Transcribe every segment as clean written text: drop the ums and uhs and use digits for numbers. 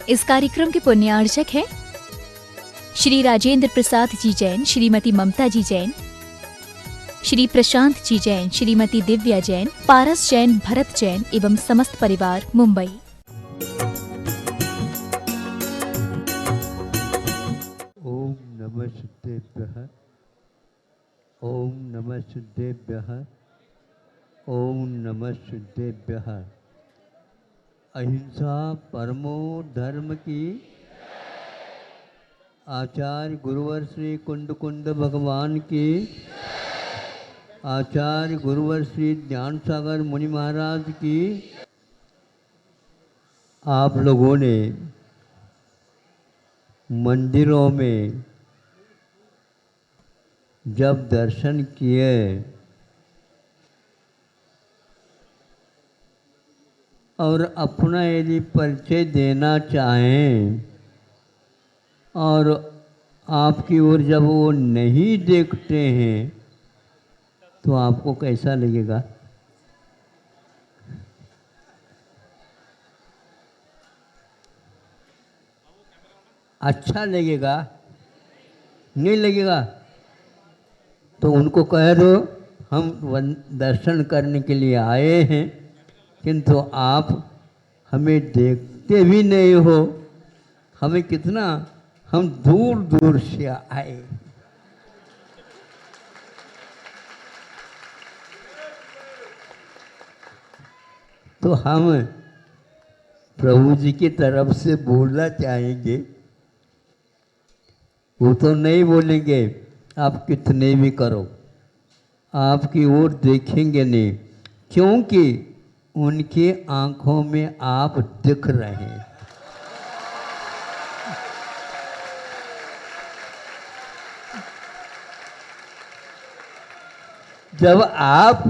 इस कार्यक्रम के पुण्यार्चक हैं श्री राजेंद्र प्रसाद जी जैन, श्रीमती ममता जी जैन, श्री प्रशांत जी जैन, श्रीमती दिव्या जैन, पारस जैन, भरत जैन एवं समस्त परिवार, मुंबई। ओम नमः सिद्धेभ्यः, ओम नमः सिद्धेभ्यः, ओम नमः सिद्धेभ्यः। अहिंसा परमो धर्म की। आचार्य गुरुवर श्री कुंड कुंड भगवान की। आचार्य गुरुवर श्री ज्ञान सागर मुनि महाराज की। आप लोगों ने मंदिरों में जब दर्शन किए और अपना यदि परिचय देना चाहें और आपकी ओर जब वो नहीं देखते हैं तो आपको कैसा लगेगा? अच्छा लगेगा? नहीं लगेगा? तो उनको कह दो हम दर्शन करने के लिए आए हैं, किंतु आप हमें देखते भी नहीं हो। हमें कितना, हम दूर दूर से आए। तो हम प्रभु जी की तरफ से बोलना चाहेंगे। वो तो नहीं बोलेंगे आप कितने भी करो, आपकी ओर देखेंगे नहीं, क्योंकि उनकी आंखों में आप दिख रहे हैं। जब आप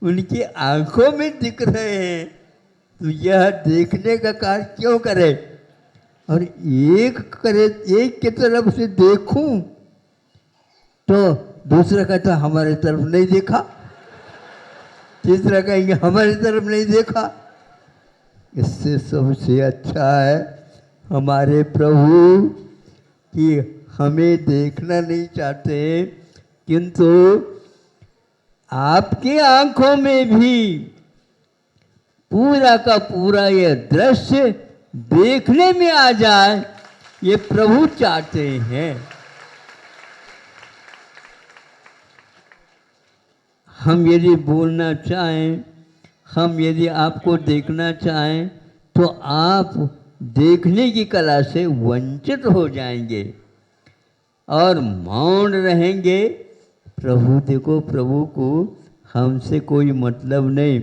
उनकी आंखों में दिख रहे हैं तो यह देखने का कार्य क्यों करें? और एक करे, एक की तरफ से देखूं तो दूसरा कहता हमारे तरफ नहीं देखा, तीसरा कहेंगे हमारी तरफ नहीं देखा। इससे सबसे अच्छा है हमारे प्रभु कि हमें देखना नहीं चाहते, किंतु आपकी आंखों में भी पूरा का पूरा यह दृश्य देखने में आ जाए, ये प्रभु चाहते हैं। हम यदि बोलना चाहें, हम यदि आपको देखना चाहें तो आप देखने की कला से वंचित हो जाएंगे और मौन रहेंगे। प्रभु देखो, प्रभु को हमसे कोई मतलब नहीं।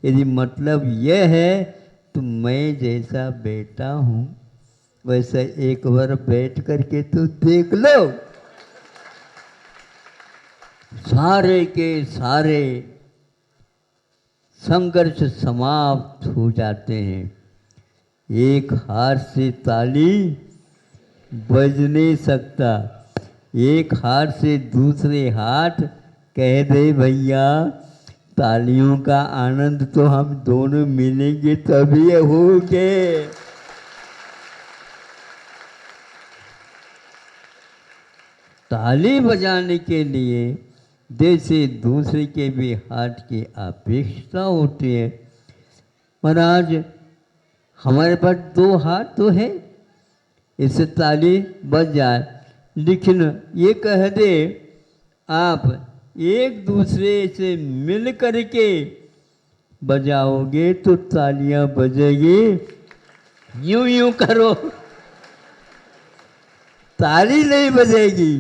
यदि मतलब यह है तो मैं जैसा बेटा हूँ वैसा एक बार बैठ करके तो देख लो। सारे के सारे संघर्ष समाप्त हो जाते हैं। एक हाथ से ताली बज नहीं सकता, एक हाथ से दूसरे हाथ कह दे भैया तालियों का आनंद तो हम दोनों मिलेंगे तभी होंगे। ताली बजाने के लिए जैसे दूसरे के भी हाथ की अपेक्षा होती है। महाराज हमारे पास दो हाथ तो है, इससे ताली बज जाए, लेकिन ये कह दे आप एक दूसरे से मिल करके बजाओगे तो तालियां बजेगी। यूं यूं करो, ताली नहीं बजेगी।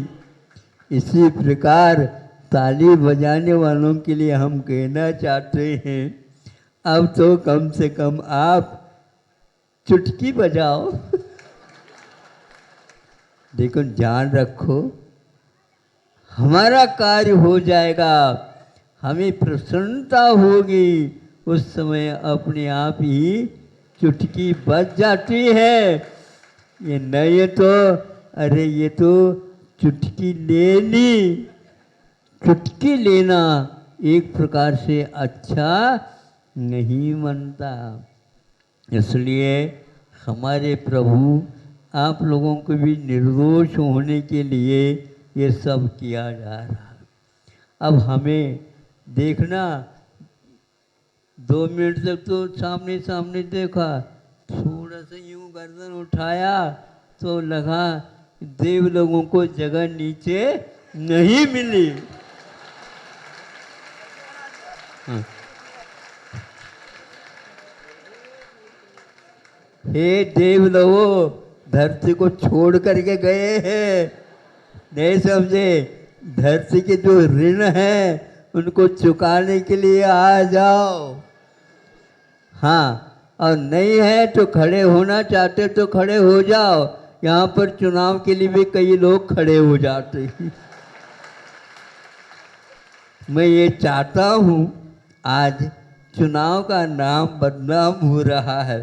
इसी प्रकार ताली बजाने वालों के लिए हम कहना चाहते हैं, अब तो कम से कम आप चुटकी बजाओ। देखो ध्यान रखो, हमारा कार्य हो जाएगा, हमें प्रसन्नता होगी, उस समय अपने आप ही चुटकी बज जाती है। ये नहीं तो अरे ये तो चुटकी ले ली। चुटकी लेना एक प्रकार से अच्छा नहीं बनता। इसलिए हमारे प्रभु आप लोगों को भी निर्दोष होने के लिए ये सब किया जा रहा है। अब हमें देखना, 2 मिनट तक तो सामने सामने देखा, थोड़ा सा यूं गर्दन उठाया तो लगा देव लोगों को जगह नीचे नहीं मिली। हाँ। हे देव लोगों, धरती को छोड़ करके गए हैं, नहीं समझे? धरती के जो ऋण है उनको चुकाने के लिए आ जाओ। हाँ, और नहीं है तो खड़े होना चाहते तो खड़े हो जाओ। यहाँ पर चुनाव के लिए भी कई लोग खड़े हो जाते हैं। मैं ये चाहता हूँ, आज चुनाव का नाम बदनाम हो रहा है।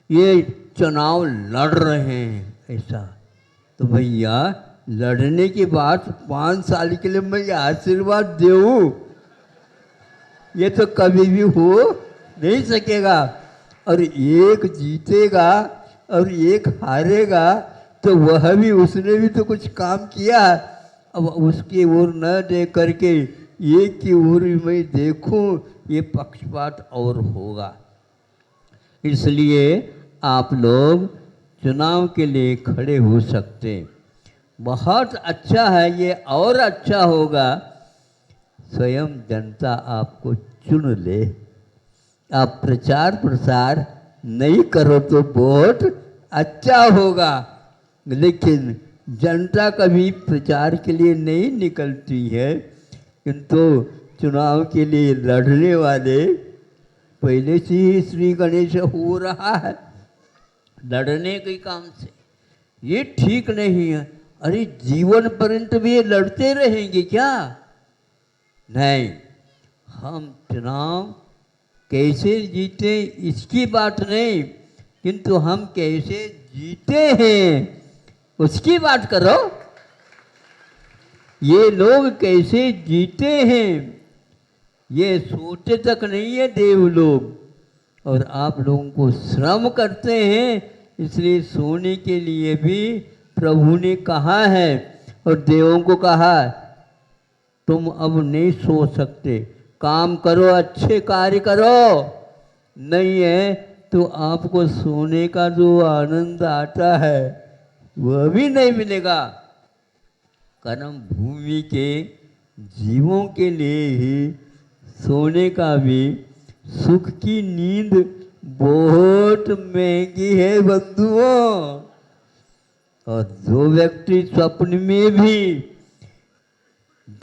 ये चुनाव लड़ रहे हैं ऐसा, तो भैया लड़ने के बाद 5 साल के लिए मैं आशीर्वाद दूँ, ये तो कभी भी हो नहीं सकेगा। और एक जीतेगा और एक हारेगा, तो वह भी, उसने भी तो कुछ काम किया। अब उसकी ओर न देख करके एक की ओर मैं देखूं, ये पक्षपात और होगा। इसलिए आप लोग चुनाव के लिए खड़े हो सकते हैं। बहुत अच्छा है ये, और अच्छा होगा स्वयं जनता आपको चुन ले। आप प्रचार प्रसार नहीं करो तो बहुत अच्छा होगा, लेकिन जनता कभी प्रचार के लिए नहीं निकलती है। किंतु चुनाव के लिए लड़ने वाले पहले से ही श्री गणेश हो रहा है लड़ने के काम से। ये ठीक नहीं है। अरे जीवन पर्यंत भी ये लड़ते रहेंगे क्या? नहीं, हम चुनाव कैसे जीते इसकी बात नहीं, किंतु हम कैसे जीते हैं उसकी बात करो। ये लोग कैसे जीते हैं ये सोचते तक नहीं है देव लोग। और आप लोगों को श्रम करते हैं, इसलिए सोने के लिए भी प्रभु ने कहा है और देवों को कहा, तुम अब नहीं सो सकते, काम करो, अच्छे कार्य करो। नहीं है तो आपको सोने का जो आनंद आता है वह भी नहीं मिलेगा। कर्म भूमि के जीवों के लिए ही सोने का भी, सुख की नींद बहुत महंगी है बंधुओं। और जो व्यक्ति स्वप्न में भी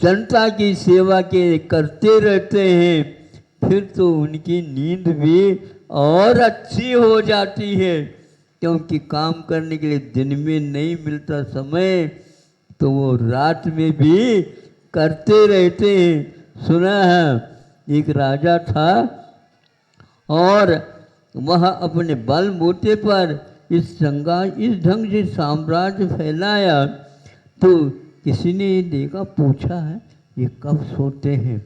जनता की सेवा के करते रहते हैं, फिर तो उनकी नींद भी और अच्छी हो जाती है, क्योंकि काम करने के लिए दिन में नहीं मिलता समय, तो वो रात में भी करते रहते हैं। सुना है एक राजा था और वह अपने बल बूते पर इस ढंग से साम्राज्य फैलाया, तो किसी ने देखा, पूछा है ये कब सोते हैं?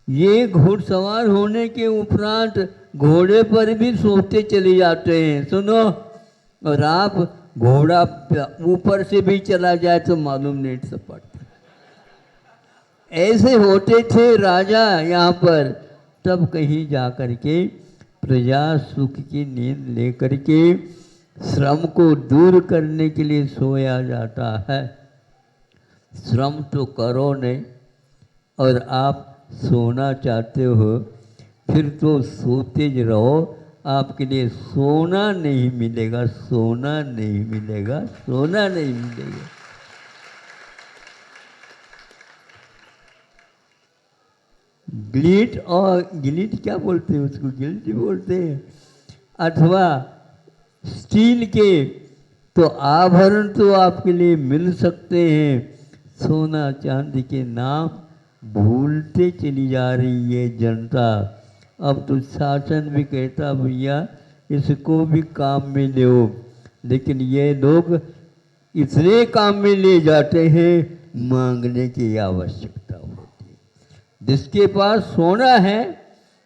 ये घुड़सवार होने के उपरांत घोड़े पर भी सोते चले जाते हैं। सुनो, और आप घोड़ा ऊपर से भी चला जाए तो मालूम नहीं से पड़ता। ऐसे होते थे राजा यहाँ पर। तब कहीं जा कर के प्रजा सुख की नींद लेकर के श्रम को दूर करने के लिए सोया जाता है। श्रम तो करो नहीं, और आप सोना चाहते हो, फिर तो सोते ज रहो। आपके लिए सोना नहीं मिलेगा, सोना नहीं मिलेगा, सोना नहीं मिलेगा। गिल्ट, और गिल्ट क्या बोलते हैं उसको? गिल्ट बोलते हैं। अथवा स्टील के तो आभरण तो आपके लिए मिल सकते हैं, सोना चांदी के नाम भूलते चली जा रही है जनता। अब तो शासन भी कहता भैया इसको भी काम में लो, लेकिन ये लोग इतने काम में ले जाते हैं मांगने की आवश्यकता होती है। जिसके पास सोना है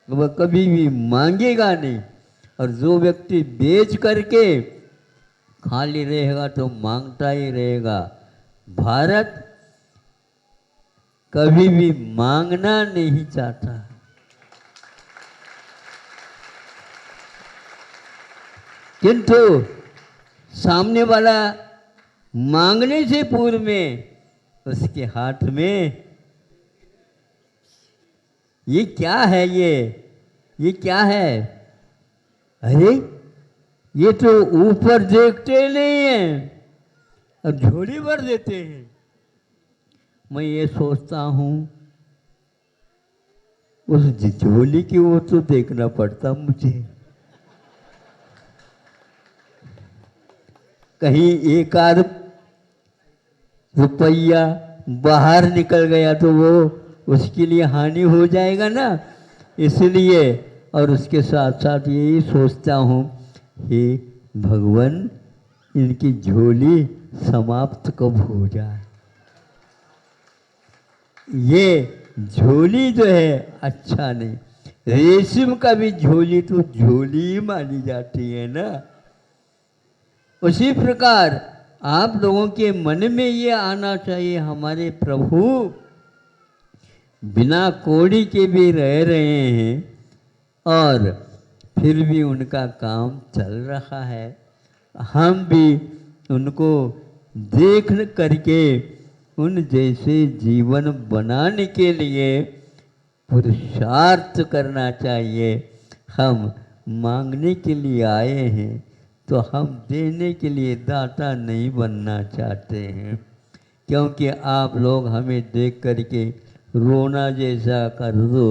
वह कभी भी मांगेगा नहीं, और जो व्यक्ति बेच करके खाली रहेगा तो मांगता ही रहेगा। भारत कभी भी मांगना नहीं चाहता। किंतु सामने वाला मांगने से पूर्व में उसके हाथ में ये क्या है, ये क्या है? अरे ये तो ऊपर देखते नहीं हैं और झोली भर देते हैं। मैं ये सोचता हूँ उस झोली की ओर तो देखना पड़ता मुझे। कहीं एक आध रुपया बाहर निकल गया तो वो उसके लिए हानि हो जाएगा ना, इसलिए। और उसके साथ साथ यही सोचता हूँ, हे भगवान इनकी झोली समाप्त कब हो जाए। ये झोली जो है अच्छा नहीं, रेशम का भी झोली तो झोली ही मानी जाती है ना। उसी प्रकार आप लोगों के मन में ये आना चाहिए, हमारे प्रभु बिना कोड़ी के भी रह रहे हैं और फिर भी उनका काम चल रहा है। हम भी उनको देख करके उन जैसे जीवन बनाने के लिए पुरुषार्थ करना चाहिए। हम मांगने के लिए आए हैं तो हम देने के लिए दाता नहीं बनना चाहते हैं, क्योंकि आप लोग हमें देख करके रोना जैसा कर दो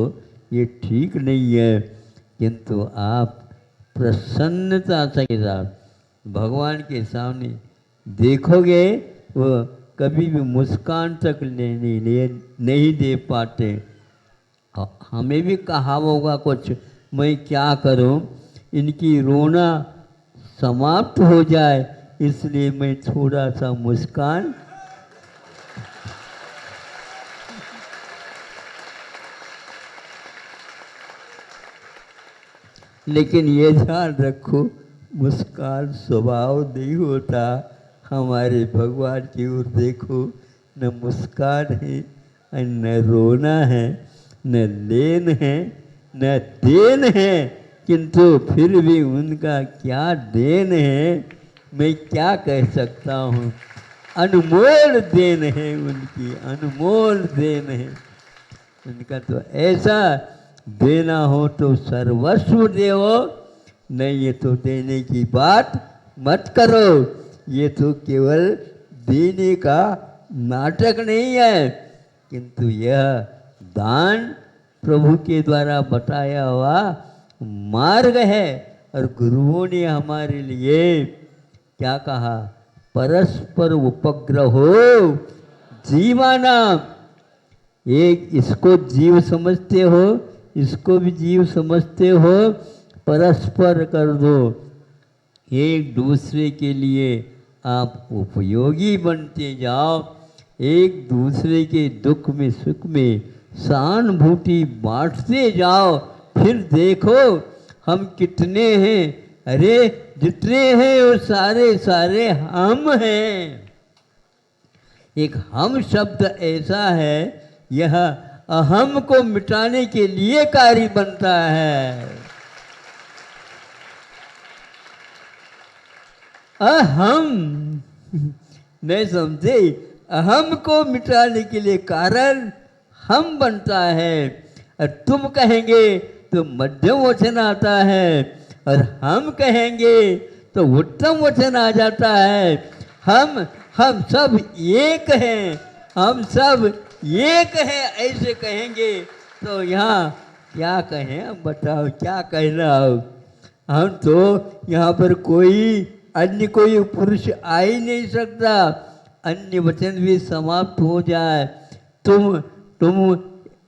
ये ठीक नहीं है। किंतु आप प्रसन्नता के साथ भगवान के सामने देखोगे, वो कभी भी मुस्कान तक नहीं दे पाते। हमें भी कहा होगा कुछ, मैं क्या करूं, इनकी रोना समाप्त हो जाए इसलिए मैं थोड़ा सा मुस्कान। लेकिन ये ध्यान रखो, मुस्कान स्वभाव नहीं होता। हमारे भगवान की ओर देखो, न मुस्कान है न रोना है, न लेन है न देन है, किंतु फिर भी उनका क्या देन है मैं क्या कह सकता हूँ। अनमोल देन है उनकी, अनमोल देन है उनका। तो ऐसा देना हो तो सर्वस्व देव, नहीं ये तो देने की बात मत करो। ये तो केवल देने का नाटक नहीं है, किंतु यह दान प्रभु के द्वारा बताया हुआ मार्ग है। और गुरुओं ने हमारे लिए क्या कहा, परस्पर उपग्रहो जीवानाम। एक इसको जीव समझते हो, इसको भी जीव समझते हो, परस्पर कर दो। एक दूसरे के लिए आप उपयोगी बनते जाओ, एक दूसरे के दुख में सुख में सहानुभूति बांटते जाओ। फिर देखो हम कितने हैं, अरे जितने हैं वो सारे सारे हम हैं। एक हम शब्द ऐसा है, यह अहम को मिटाने के लिए कार्य बनता है। अहम नहीं समझे, अहम को मिटाने के लिए कारण हम बनता है। और तुम कहेंगे तो मध्यम वचन आता है, और हम कहेंगे तो उत्तम वचन आ जाता है। हम सब एक हैं, हम सब एक है, ऐसे कहेंगे तो यहाँ क्या कहें, अब बताओ क्या कहना हो। हम तो यहाँ पर कोई अन्य कोई पुरुष आ ही नहीं सकता, अन्य वचन भी समाप्त हो जाए। तुम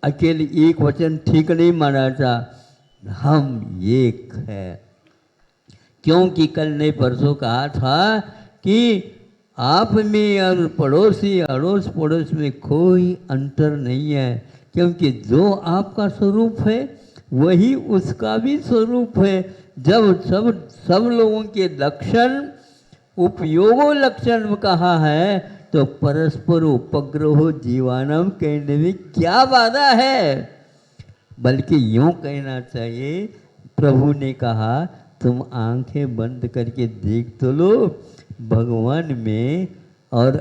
अकेले एक वचन ठीक नहीं माना था, हम एक है। क्योंकि कल ने परसों कहा था कि आप में और पड़ोसी अड़ोस पड़ोस में कोई अंतर नहीं है, क्योंकि जो आपका स्वरूप है वही उसका भी स्वरूप है। जब सब लोगों के लक्षण उपयोगो लक्षण कहा है तो परस्पर उपग्रहो जीवानम कहने में क्या बाधा है। बल्कि यूं कहना चाहिए, प्रभु ने कहा तुम आंखें बंद करके देख तो लो, भगवान में और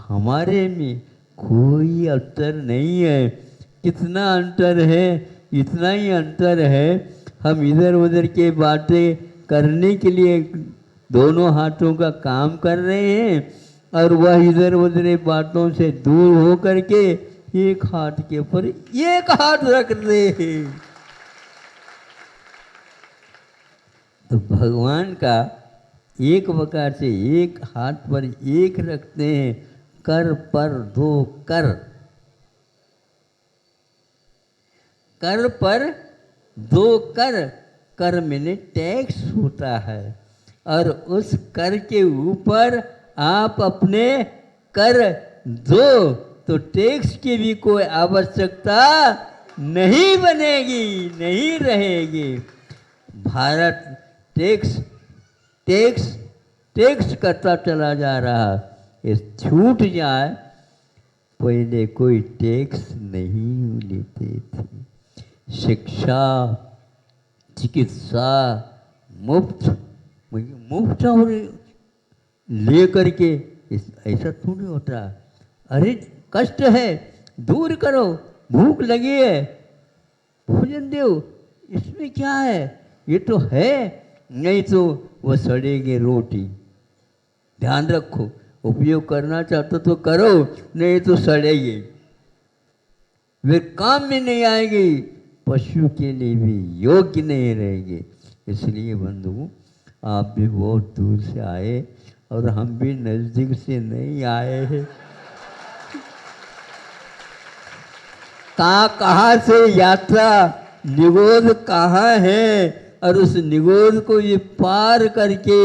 हमारे में कोई अंतर नहीं है। कितना अंतर है, इतना ही अंतर है हम इधर उधर के बातें करने के लिए दोनों हाथों का काम कर रहे हैं और वह इधर उधर बातों से दूर हो करके एक हाथ के ऊपर एक हाथ रख रहे हैं। तो भगवान का एक प्रकार से एक हाथ पर एक रखते हैं, कर पर दो कर, कर पर दो कर, कर मैंने टैक्स होता है और उस कर के ऊपर आप अपने कर दो तो टैक्स की भी कोई आवश्यकता नहीं बनेगी, नहीं रहेगी। भारत टैक्स टैक्स टैक्स करता चला जा रहा, ये छूट जाए। पहले कोई टैक्स नहीं लेते थे, शिक्षा चिकित्सा मुफ्त और ले करके ऐसा थोड़ी होता। अरे कष्ट है दूर करो, भूख लगी है भोजन दो, इसमें क्या है, ये तो है, नहीं तो वो सड़ेगी रोटी। ध्यान रखो, उपयोग करना चाहते तो करो, नहीं तो सड़ेगी, वे काम में नहीं आएगी, पशु के लिए भी योग्य नहीं रहेगी। इसलिए बंधु आप भी बहुत दूर से आए और हम भी नजदीक से नहीं आए हैं। कहाँ से यात्रा निगोद कहाँ है और उस निगोद को ये पार करके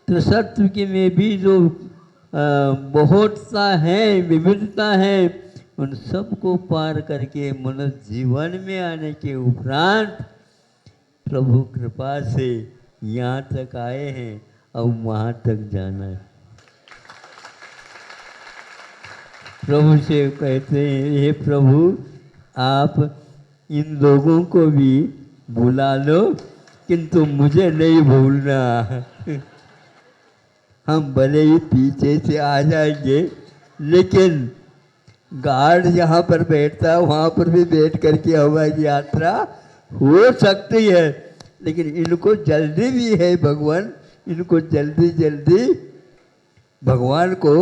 त्रिसत्व के में भी जो बहुतता है, विविधता है, उन सबको पार करके मनुष्य जीवन में आने के उपरांत प्रभु कृपा से यहाँ तक आए हैं और वहाँ तक जाना है। प्रभु से कहते हैं, हे प्रभु आप इन लोगों को भी बुला लो, किंतु मुझे नहीं भूलना। हम भले ही पीछे से आ जाएंगे, लेकिन गार्ड जहाँ पर बैठता है वहाँ पर भी बैठ करके हमारी यात्रा हो सकती है। लेकिन इनको जल्दी भी है भगवान, इनको जल्दी जल्दी भगवान को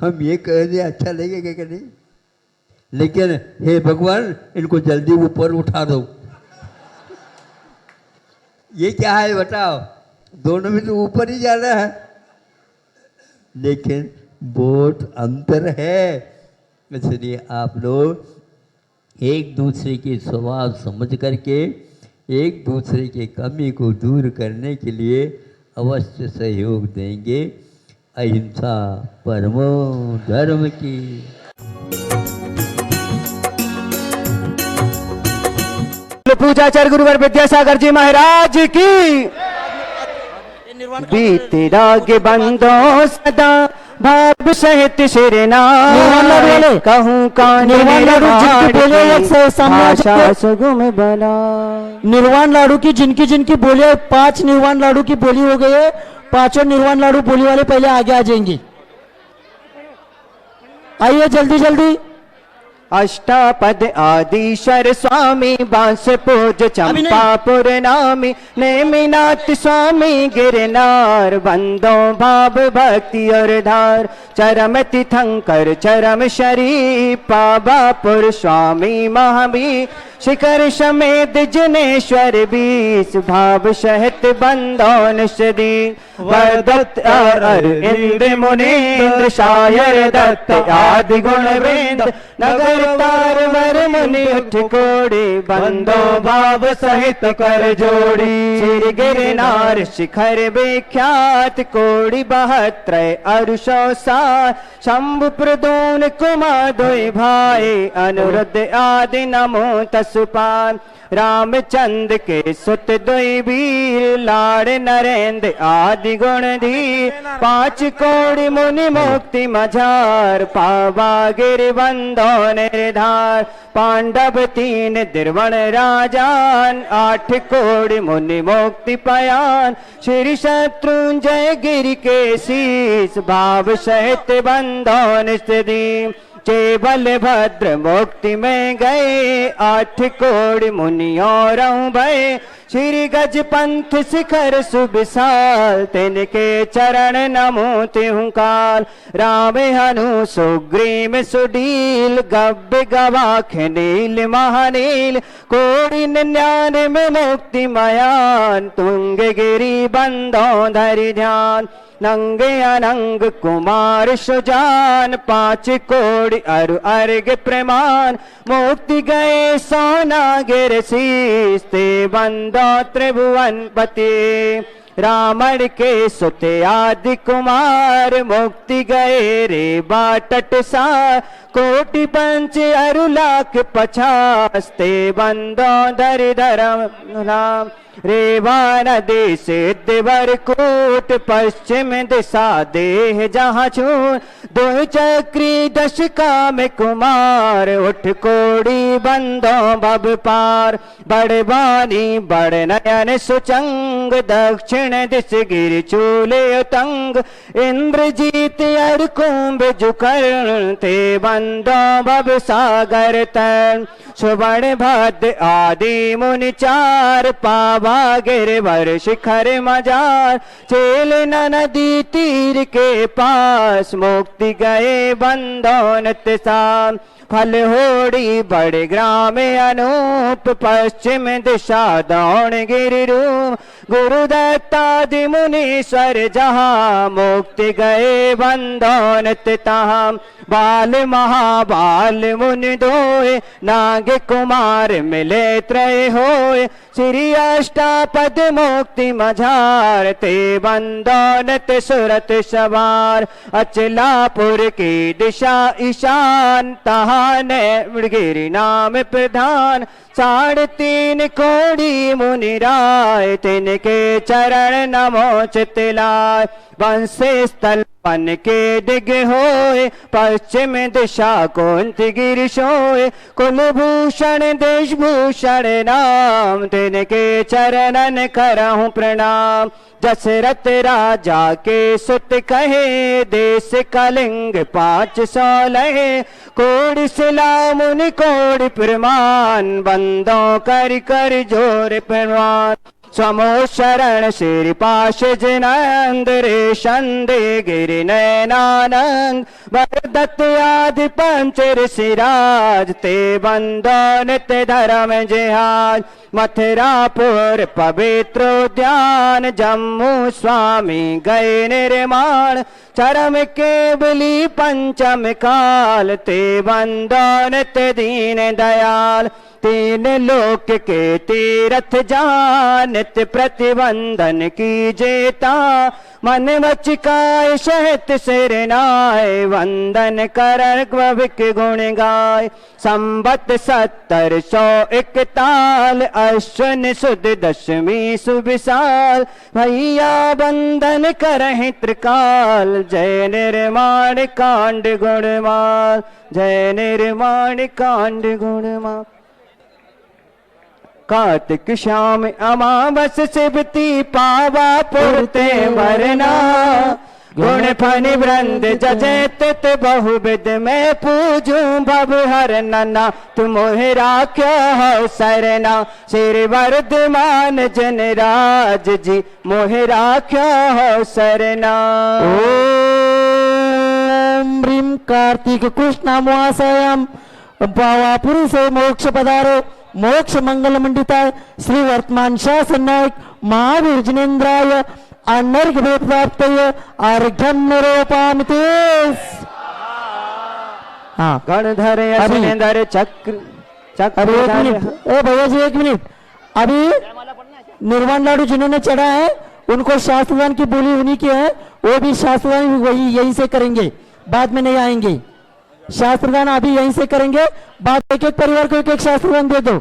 हम ये कह दें अच्छा लगेगा कि नहीं, लेकिन हे भगवान इनको जल्दी ऊपर उठा दो। ये क्या है बताओ, दोनों में तो ऊपर ही जाना है, लेकिन बहुत अंतर है। इसलिए आप लोग एक दूसरे के स्वभाव समझ करके एक दूसरे के कमी को दूर करने के लिए अवश्य सहयोग देंगे। अहिंसा परमो धर्म की। पूजाचार्य गुरुवर विद्यासागर जी महाराज की। बीते राग बंदो सदा भाव सहित शिरना कहूँ कान सुगुम बना। निर्वाण लाडू की जिनकी जिनकी बोली, 5 निर्वाण लाडू की बोली हो गई है, 5 निर्वाण लाडू बोली वाले पहले आगे आ जाएंगे। आइए जल्दी जल्दी। अष्टापद आदिशर स्वामी बांस पूज चंपापुर नामी नेमिनाथ स्वामी गिरनार बंदो भाव भक्ति और धार चरम तीर्थंकर चरम शरीफ पावापुर स्वामी महावीर शिखर समेत जनेश्वर बीस भाव सहित बंदौन सदी वरदत्त इंद्र मुनीन्द्र शायर दत्त आदि गुण वेद नगर तार वर मुनि उठ कोड़ी बंदो भाव सहित कर जोड़ी श्री गिरनार शिखर विख्यात कोड़ी 72 अरुषो सार शंभु प्रदून कुमार दुई भाई अनुरुद्ध आदि नमो तसुपान रामचंद्र के सुत दुई वीर लाड़ नरेंद्र आदि गुण धी 5 कोटि मुनि मुक्ति मझार पावा गिर बंधो निर्धार पांडव 3 द्रवण राजान 8 कोटि मुनि मुक्ति पयान श्री शत्रुंजय गिर के शीस भाव सहित बंधो निस्ती चे बलभद्र मुक्ति में गए 8 कोटि मुनियों रहूं भय श्री गज पंथ शिखर सुबिसाल तिनके चरण नमो तिहु काल राम हनु सुग्रीव सुडील गब्ब गवाख नील महानील कोटि 99 में मुक्ति मयान तुंग गिरी बंधो धरि ध्यान नंगे अनंग कुमार सुजान 5 कोटि अरु अर्घ प्रमाण मुक्ति गए सोना गिर शीस ते बंदो त्रिभुवन पति रावण के सुते आदि कुमार मुक्ति गए रे बाटट सार कोटि 5 अरु लाख 50 ते बंदो धरि धर्म राम रेवा नदी सिद्धवर कोट पश्चिम दिशा देह जहाँ छून 2 चक्री दशका में कुमार उठ कोड़ी बंदो भव पार बड़वानी बड़ नयन सुचंग दक्षिण दिश गिर चूले उतंग इंद्रजीत अर कुंभ जुकर ते बंदो भव सागर तन सुवर्ण भद्र आदि मुनि 4 पावा गिरवर शिखर मजार चेल नदी तीर के पास मुक्ति गए बंधो नित्य साम फल होड़ी बड़े ग्राम अनूप पश्चिम दिशा दौड़ गिरिरूप गुरुदत्तादि मुनीश्वर जहाँ मुक्ति गए बंधो नित्य ताम बाल महाबाल मुनि दोए नाग कुमार मिले त्रय होए श्री अष्टापद मुक्ति मझार ते बंधो नित्य सुरत सवार अचलापुर की दिशा ईशान तहाने गिरि नाम प्रधान 3.5 कोटि मुनि राय तिनके चरण नमो चितलाय वंशे स्थल पन के दिग होए पश्चिम दिशा कुंती गिर सोए कुलभूषण देशभूषण नाम तिनके चरणन करहूं प्रणाम दशरथ राजा के सुत कहे देश कलिंग 500 लहे कोटि शिला मुनि कोटि प्रमाण बंदो कर कर जोर प्रमाण समो शरण श्री पाश जिनंद रे शंदे गिरि नयनानंद वरदत्त आदि 5 ऋषिराज ते बंदो नित्य धर्म जिहाज मथुरापुर पवित्र उद्यान जम्मू स्वामी गए निर्माण चरम केवली पंचम काल ते बंदो नित्य दीन दयाल 3 लोक के तीर्थ जहाँ नित्य प्रतिबंधन की जेता मन वच काय शहत सिर नाय वंदन कर विक गुण गाय संबत 70 ताल अश्विन सुद दशमी सुविशाल भैया बंदन करहि त्रिकाल जय निर्माण कांड गुणमाल जय निर्माण कांड गुणमाल कार्तिक श्याम अमावस सिबती पावा पुरते वरना गुण फनि वृंद जजत बहुविध में पूजूं भव हर नना तुम राख्यो हो सरना श्री वर्धमान जन राज जी मोह राख्यो हो सरना ओम ह्रीं कार्तिक कृष्ण अमावास्याम पावापुरी से मोक्ष पधारो मोक्ष मंगल मंडिताय श्री वर्तमान शासन नायक महावीर जिनेन्द्राय अनर्घ प्राप्तय अर्घ्यम निरूपामिते। हाँ गणधर अश्विनेंद्र चक्र अभी ए भैया जी 1 मिनट अभी निर्वाण लाडू जिन्होंने चढ़ा है उनको शास्त्रदान की बोली उन्हीं की है वो भी शास्त्रदान वही यहीं से करेंगे बाद में नहीं आएंगे शास्त्रदान अभी यहीं से करेंगे बाद एक एक परिवार को एक एक शास्त्रदान दे दो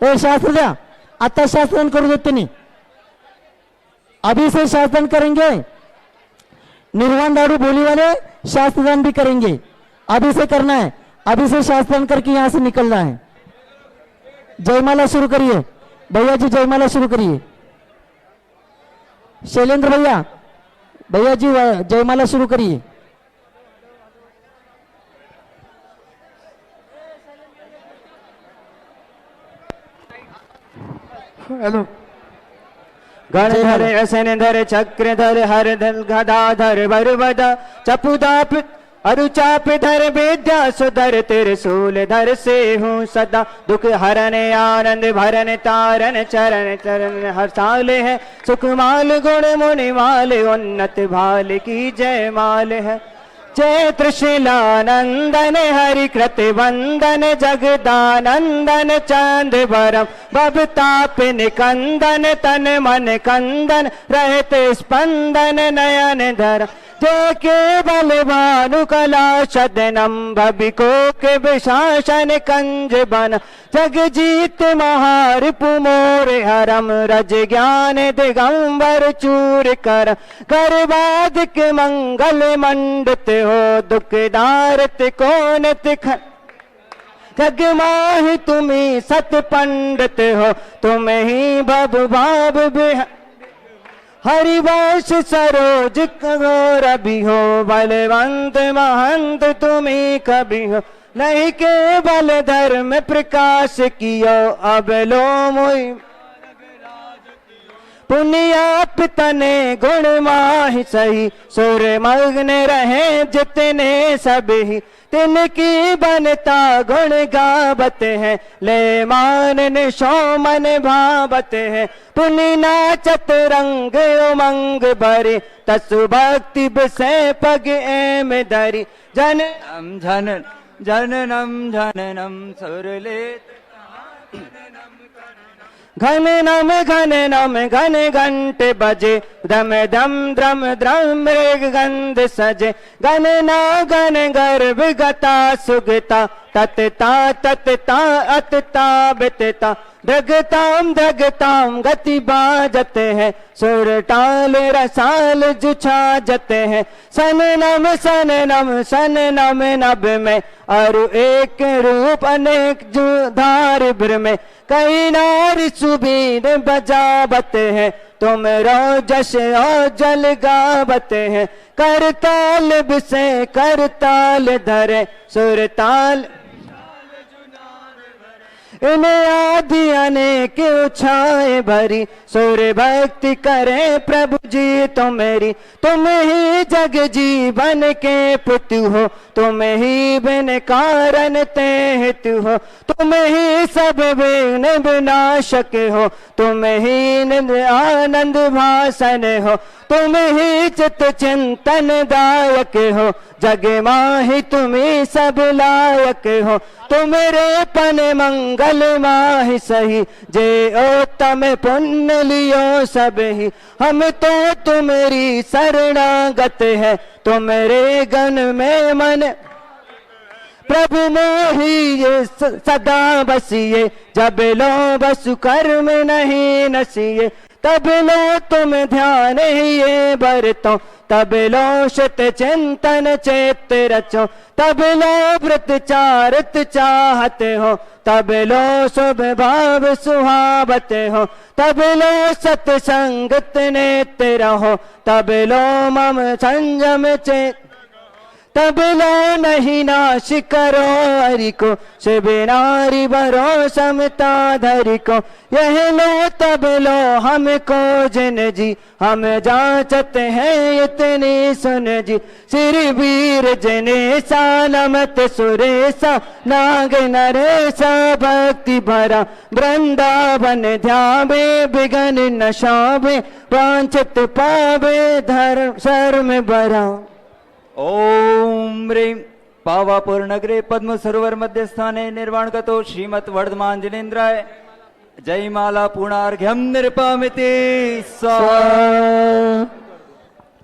ए शास्त्र द्या, आता शास्त्रदान करू देत त्यांनी. अभी से शास्त्रदान करेंगे. निर्वाण लाडू बोली वाले शास्त्रदान भी करेंगे. अभी से करना है, अभी से शास्त्रदान करके यहां से निकलना है. जयमाला शुरू करिए भैया जी, जयमाला शुरू करिए. शैलेंद्र भैया, भैया जी जयमाला शुरू करिए. हेलो. गणधर असनधर चक्रधर हरधर गदाधर बरबदा चपुदाप अरुचाप धर विद्या सुधर त्रिशूल धर से हूँ सदा दुख हरन आनंद भरन तारन चरण चरण हर साल है सुखमाल गुण मुनि माल उन्नत भाल की जय माल है. जय त्रिशिलानंदन हरि कृत वंदन जगदानंदन चांद बरम बबताप निकंदन तन मन कंदन रहते स्पंदन नयन धर. जय केवल भानु कला सदनम भविको के विशासन कंज बन जग जीत महारिपु मोर हरम रज ज्ञान दिगंबर चूर कर गर्भाद के मंगल मंडित हो दुख दारत कोनत जग माहि तुम्ही सत पंडित हो तुम ही भव भाव बिह हरिवंश सरोज कगोर भी हो बलवंत महंत तुम्ही कभी हो नहीं के बल धर्म प्रकाश कियो अब लो मोई पुण्याप तने गुण माहि सही सुर मग्न रहे जितने सभी तिनकी बनता गुण गावत है ले मानन शोमन भावत है पुनि नाचत रंग उमंग भरे तसु भक्ति बिसे पग एम धरी जननम जनन जननम जननम सुरले घन नम घन घंट बजे दम दम द्रम द्रम मृग गंध सजे गन ना गन गर्भ गता सुगता ततता ततता अतता बितता धगताम गति बाजते हैं सुर टाल रसाल जुछा जते हैं सन नम नभ में और एक रूप अनेक जुधार भ्र में कई नारी सुबीन बजावते हैं तुम रो जश और जल गावते हैं करताल बिसे करताल धरे सुरताल इन्हें आदि अनेक उछाए भरी सुर भक्ति करे प्रभु जी तो मेरी तुम ही जग जीवन के पुत हो तुम ही बिन कारण ते हित हो तुम ही सब विघ्न विनाशक हो तुम ही निंद आनंद भाषण हो तुम ही चित चिंतन दायक हो जग माहि तुम्ही सब लायक हो तुमरे पन मंगल माहि सही जे उत्तम पुण्य लियो सब ही हम तो तुम्हारी शरणागत है तुमरे गण में मन प्रभु मोहि ये सदा बसिए जब लो बसु कर्म नहीं नसिए तब लो तुम ध्यान ही ये बरतो तब लो शत चिंतन चेत रचो तब लो व्रत चारत चाहते हो तब लो शुभ भाव सुहावत हो तब लो सत्संगत नेत्र रहो तब लो मम संयम चेत तब लो नहीं नाश करो हरि को शिव नारी बरो समता धरि को यह लो तब लो हमको जिन जी हम जांचते हैं इतनी सुन जी सिर वीर जने सालमत सुरेसा नाग नरेसा भक्ति भरा वृंदावन ध्यावे बिगन नशावे वांछित पावे धर्म शर्म भरा. ओम ह्रीं पावापुर नगरे पद्म सरोवर मध्य स्थाने निर्वाणगतो श्रीमत् वर्धमान जिनेन्द्राय जयमाला पूर्णार्घ्यम निरपामिति स्वाहा.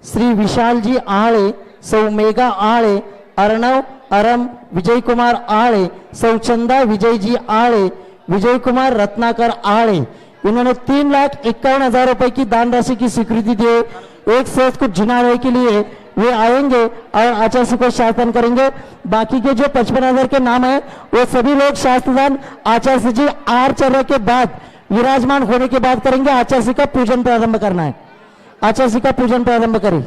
श्री विशाल जी आळे, सौ मेघा आळे, अर्णव अरम विजय कुमार आळे, सौ चंदा विजय जी आळे, विजय कुमार रत्नाकर आड़े, इन्होंने 3,51,000 रुपए की दान राशि की स्वीकृति दी है। एक सेठ को जिनाने के लिए वे आएंगे और आचार्य को शास्त्रदान करेंगे। बाकी के जो 55,000 के नाम है वो सभी लोग शास्त्रदान आचार्य जी आर्चर्य के बाद विराजमान होने के बाद करेंगे। आचार्य का पूजन प्रारंभ करना है। आचार्य का पूजन प्रारंभ करें।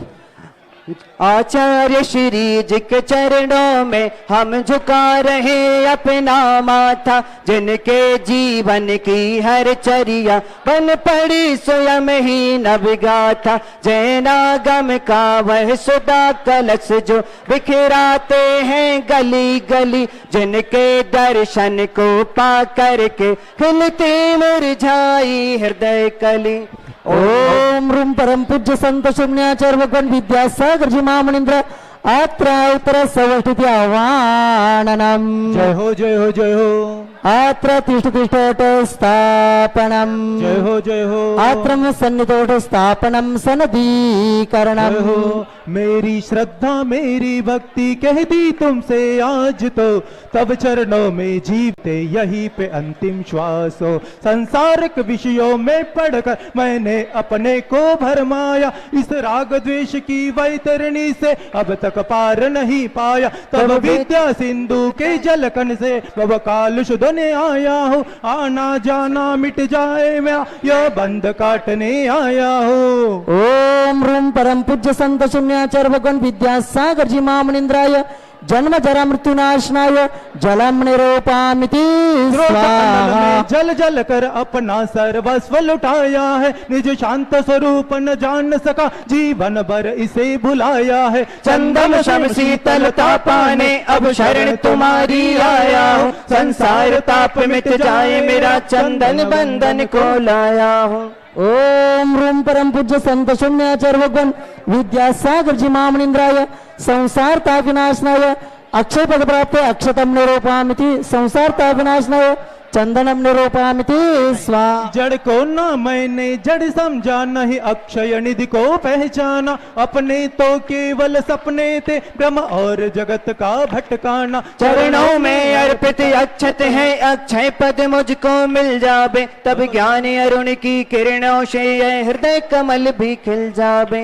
आचार्य श्री जी के चरणों में हम झुका रहे अपना माथा, जिनके जीवन की हर चर्या बन पड़ी स्वयं ही नवगाथा। जैनागम का वह सुधा कलश जो बिखराते हैं गली गली, जिनके दर्शन को पा करके खिलती मुरझाई हृदय कली। ओम रूम परम पूज्य संत शून्याचार्य भगवान विद्यासागर जी महामणींद्र अत्र उत्तर सवष्टिति आह्वाननम। जय हो जय हो जय हो। अत्र तिष्ठतिष्ठोट स्थापनम। जय हो जय हो। अत्र सन्निधोट स्थापनम सनदीकरणम। जय हो। मेरी श्रद्धा मेरी भक्ति कहती तुमसे आज तो, तब चरणों में जीवते यही पे अंतिम श्वास हो। संसारिक विषयों में पढ़कर मैंने अपने को भरमाया, इस राग द्वेष की वैतरणी से अब तक पार नहीं पाया। तब विद्या सिंधु के जलकन से वह काल शुद्ध ने आया हो। आना जाना मिट जाए मैं यह बंद काटने आया हो। ओम रूम परम पूज्य संत शून्याचार्य भगवान विद्यासागर जी महामणींद्राय जन्म जरा मृत्यु नाशनाय जलम निरूपामिति स्वाहा। जल जल कर अपना सर्वस्व लुटाया है, निज शांत स्वरूप न जान सका जीवन भर इसे भुलाया है। चंदन शम शीतलता पाने अब शरण तुम्हारी आया हूँ, संसार ताप मिट जाए मेरा चंदन बंधन को लाया हूँ। ओम रूम परम पूज्य संत शून्याचार्य भगवान विद्यासागर जी महामणींद्राय संसार ताप विनाशनाय अक्षय पद प्राप्त अक्षतम निरूपामिति संसार ताप विनाशनाय चंदनम निरूपामिति स्वाहा। जड़ को न मैंने जड़ समझा, नहीं अक्षय निधि को पहचाना। अपने तो केवल सपने थे ब्रह्म और जगत का भटकाना। चरणों में अर्पित अक्षत है अक्षय पद मुझको मिल जावे, तब ज्ञान अरुण की किरणों से यह हृदय कमल भी खिल जावे।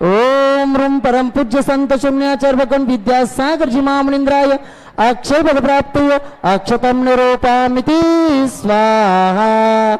ओम रूम परम पूज्य संत शून्याचार्य भगवान विद्यासागर जी महामणींद्राय अक्षय पद प्राप्त अक्षतम निरूपामिति स्वाहा।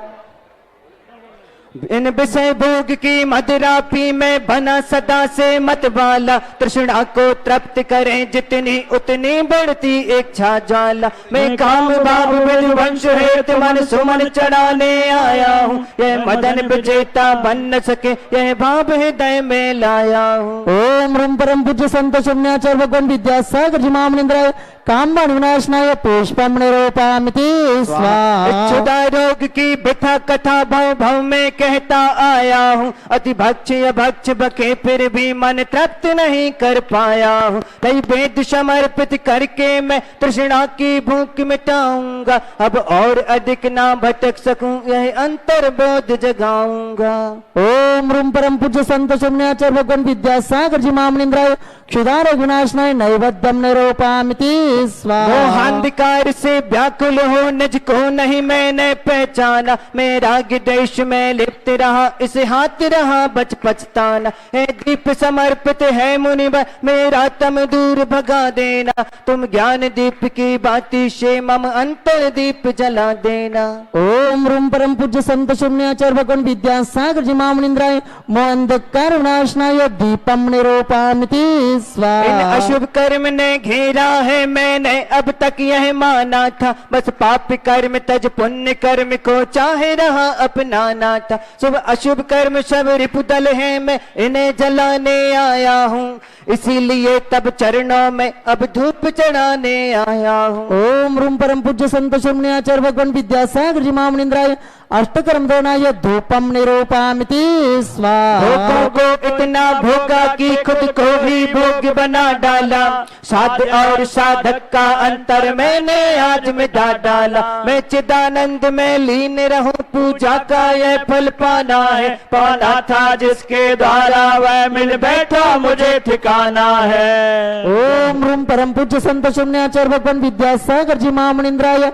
इन विषय भोग की मदिरा पी में बना सदा से मत वाला, तृष्णा को तृप्त करें जितनी उतनी बढ़ती इच्छा ज्वाला। मैं काम भाव विध्वंस हेतु मन सुमन चढ़ाने आया हूँ, यह मदन विजेता बन न सके यह भाव हृदय में लाया हूँ। ओम रूम परम पूज्य संत शून्याचार्य भगवान विद्यासागर जी महामणींद्राय कामबाण विनाशनाय पुष्पम निरूपामिति स्वाहा। क्षुधा रोग की व्यथा कथा भव भव में कहता आया हूँ, अति भक्ष भक्ष बके फिर भी मन तृप्त नहीं कर पाया हूँ। नैवेद्य समर्पित करके मैं तृष्णा की भूख मिटाऊंगा, अब और अधिक ना भटक सकूं यह अंतर बोध जगाऊंगा। ओम रूम परम पूज्य संत शून्याचार्य भगवान विद्यासागर जी महामणींद्राय क्षुधा रोग विनाशनाय नैवेद्यम निरूपामिति स्वाहा। मोहांधकार से व्याकुल हो निज को नहीं मैंने पहचाना, मैं राग देश में लिप्त रहा इसे हाथ रहा बच पछताना। है दीप समर्पित है मुनिवर मेरा तम दूर भगा देना, तुम ज्ञान दीप की बाती से मम अंतर दीप जला देना। ओम रूम परम पूज्य संत शून्याचार्य भगवान विद्यासागर जी महामणींद्राय मोहांधकार विनाशनाय दीपम निरूपामिति इन स्वाहा। अशुभ कर्म ने घेरा है मैंने अब तक यह माना था, बस पाप कर्म तज पुण्य कर्म को चाहे रहा अपनाना था। शुभ अशुभ कर्म सब रिपुदल है मैं इन्हें जलाने आया हूँ, इसीलिए तब चरणों में अब धूप चढ़ाने आया हूँ। ओम रूम परम पूज्य संत शून्याचार्य भगवान विद्यासागर जी महामणींद्राय अष्टकर्म दोनाय धूपम निरूपामिति स्वाहा। भोगों को इतना भोगा कि खुद को ही भोग बना डाला, साध और साधक का अंतर मैंने आज मिटा डाला। मैं चिदानंद में लीन रहूं पूजा का यह फल पाना है, पाना था जिसके द्वारा वह मिल बैठा मुझे ठिकाना है। ओम रूम परम पूज्य संत शून्याचार्य भगवान विद्यासागर जी महामणींद्राय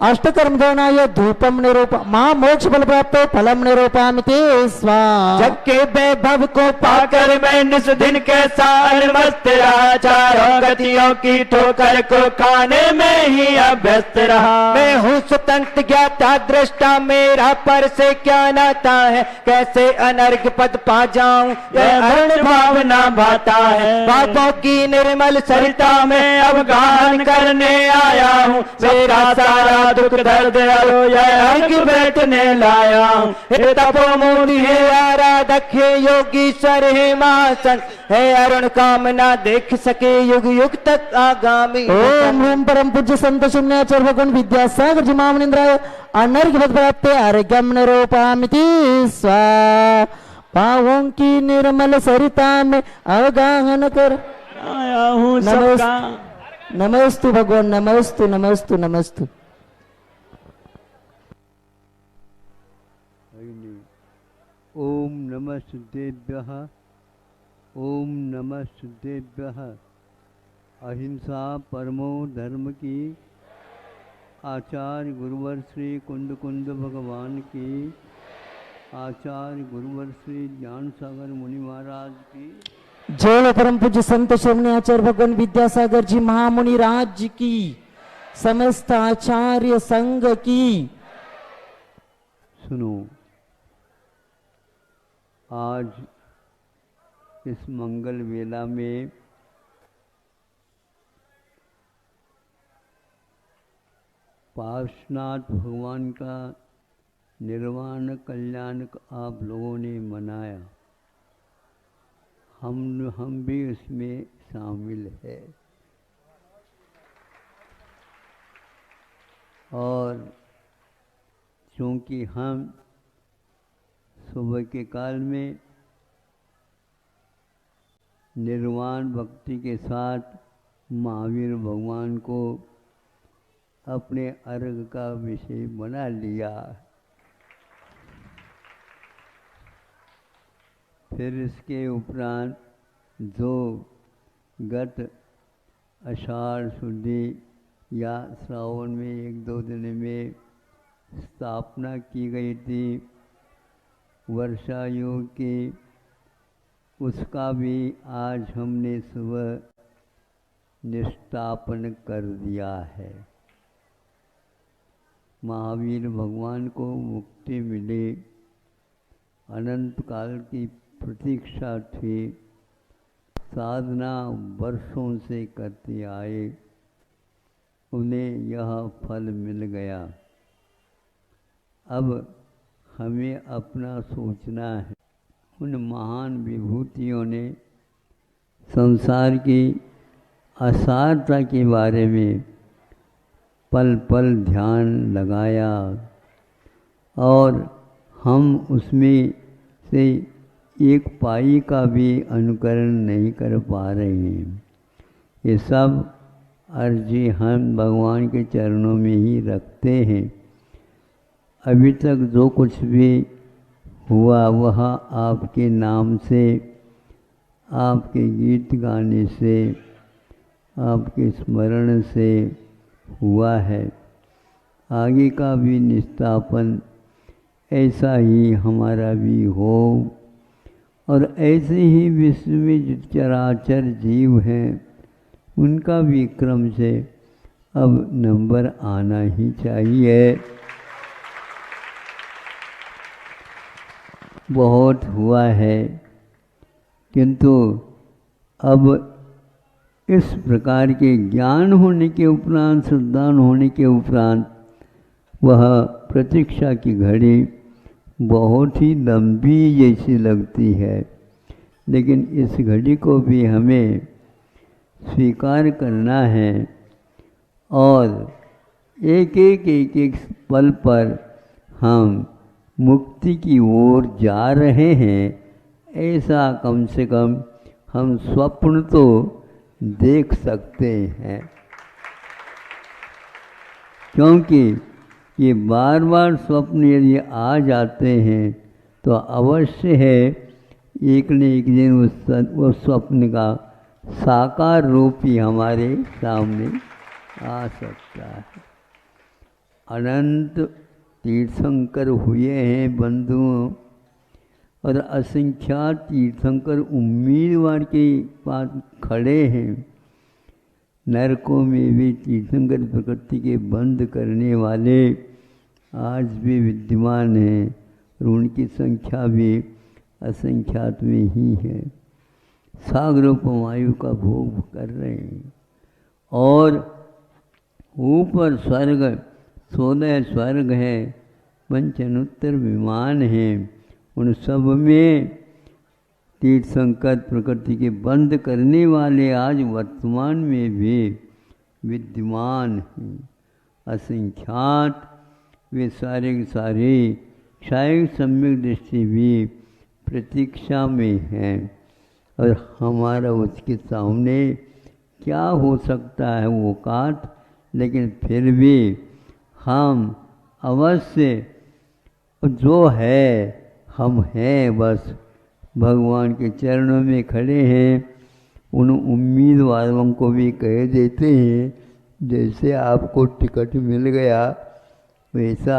अष्टकर्म धोनाय धूपम निरूप मां मोक्ष बल प्राप्त फलम निरूपामि ते स्वा। जग के वैभव को पाकर मैं निस दिन कैसा मस्त रहा, चारों गतियों की ठोकर को खाने में ही अभ्यस्त रहा। मैं हूँ स्वतंत्र ज्ञाता दृष्टा, मेरा पर से क्या नाता है, कैसे अनर्घ पद पा जाऊं यह अरुण भावना भाता है। पापों की निर्मल सरिता में अवगाहन करने आया हूँ, मेरा सारा दुख दर्द यह अंग बैठने लाया हूँ। हे तपोमूर्ति हे आराधक हे योगीश्वर हे महासन, हे अरुण कामना देख सके युग युग तक आगामी। ओम ओम परम पूज्य संत शून्याचार्य भगवान विद्यासागर जी महामुनींद्राय अनर्घ पद प्राप्त आरोग्यम निरूपामि ते स्वा। पावों की निर्मल सरिता में अवगाहन कर आया हूँ सबका। नमस्तु भगवान नमस्तु नमस्तु नमस्तु। ओम नमः शुद्धेभ्यः ओम नमः शुद्धेभ्यः। अहिंसा परमो धर्म की आचार्य गुरुवर श्री कुंद कुंद भगवान की, आचार्य गुरुवर श्री ज्ञान सागर मुनि महाराज की जय। परम पूज्य संत शून्याचार्य भगवान विद्यासागर जी महामुनि राज की, समस्त आचार्य संघ की। सुनो, आज इस मंगल वेला में पार्श्वनाथ भगवान का निर्वाण कल्याण आप लोगों ने मनाया, हम भी उसमें शामिल है। और क्योंकि हम सुबह के काल में निर्वाण भक्ति के साथ महावीर भगवान को अपने अर्घ का विषय बना लिया, फिर इसके उपरांत जो गत आषाढ़ शुद्धि या श्रावण में 1-2 दिन में स्थापना की गई थी वर्षा योग की, उसका भी आज हमने सुबह निष्ठापन कर दिया है। महावीर भगवान को मुक्ति मिले, अनंत काल की प्रतीक्षा थी, साधना वर्षों से करते आए, उन्हें यह फल मिल गया। अब हमें अपना सोचना है। उन महान विभूतियों ने संसार की असारता के बारे में पल पल ध्यान लगाया और हम उसमें से एक पाई का भी अनुकरण नहीं कर पा रहे हैं। ये सब अर्जी हम भगवान के चरणों में ही रखते हैं। अभी तक जो कुछ भी हुआ वह आपके नाम से, आपके गीत गाने से, आपके स्मरण से हुआ है। आगे का भी निष्ठापन ऐसा ही हमारा भी हो और ऐसे ही विश्व में जो चराचर जीव हैं उनका भी क्रम से अब नंबर आना ही चाहिए। बहुत हुआ है, किंतु अब इस प्रकार के ज्ञान होने के उपरांत, श्रद्धान होने के उपरांत वह प्रतीक्षा की घड़ी बहुत ही लंबी जैसी लगती है, लेकिन इस घड़ी को भी हमें स्वीकार करना है और एक एक पल पर हम मुक्ति की ओर जा रहे हैं, ऐसा कम से कम हम स्वप्न तो देख सकते हैं। क्योंकि ये बार बार स्वप्न यदि आ जाते हैं तो अवश्य है एक न एक दिन उस स्वप्न का साकार रूप ही हमारे सामने आ सकता है। अनंत तीर्थंकर हुए हैं बंधुओं, और असंख्यात तीर्थंकर उम्मीदवार के पास खड़े हैं। नरकों में भी तीर्थंकर प्रकृति के बंद करने वाले आज भी विद्यमान हैं, और उनकी संख्या भी असंख्यात में ही है। सागरोपमायु का भोग कर रहे हैं। और ऊपर स्वर्ग 16 स्वर्ग है, पंचनुत्तर विमान हैं, उन सब में तीर्थंकर प्रकृति के बंद करने वाले आज वर्तमान में भी विद्यमान हैं। असंख्यात वे सारे के सारे क्षायिक सम्यक दृष्टि भी प्रतीक्षा में हैं, और हमारा उसके सामने क्या हो सकता है वो काट, लेकिन फिर भी हम अवश्य जो है हम हैं, बस भगवान के चरणों में खड़े हैं। उन उम्मीदवारों को भी कह देते हैं, जैसे आपको टिकट मिल गया वैसा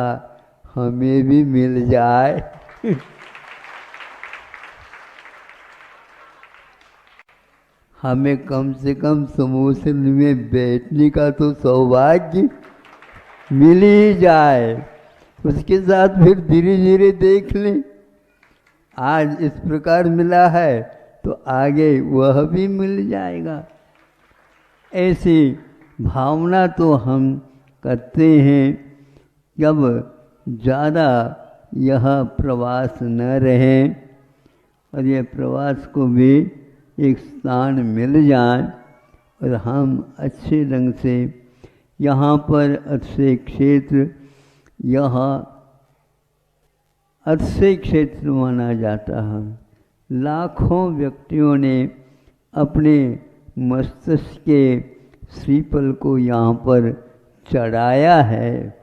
हमें भी मिल जाए। हमें कम से कम समोसे में बैठने का तो सौभाग्य मिल ही जाए, उसके साथ फिर धीरे धीरे देख लें। आज इस प्रकार मिला है तो आगे वह भी मिल जाएगा। ऐसी भावना तो हम करते हैं। जब ज़्यादा यह प्रवास न रहे और यह प्रवास को भी एक स्थान मिल जाए, और हम अच्छे ढंग से यहाँ पर अच्छे क्षेत्र, यह अच्छे क्षेत्र माना जाता है। लाखों व्यक्तियों ने अपने मस्तिष्क के श्रीफल को यहाँ पर चढ़ाया है।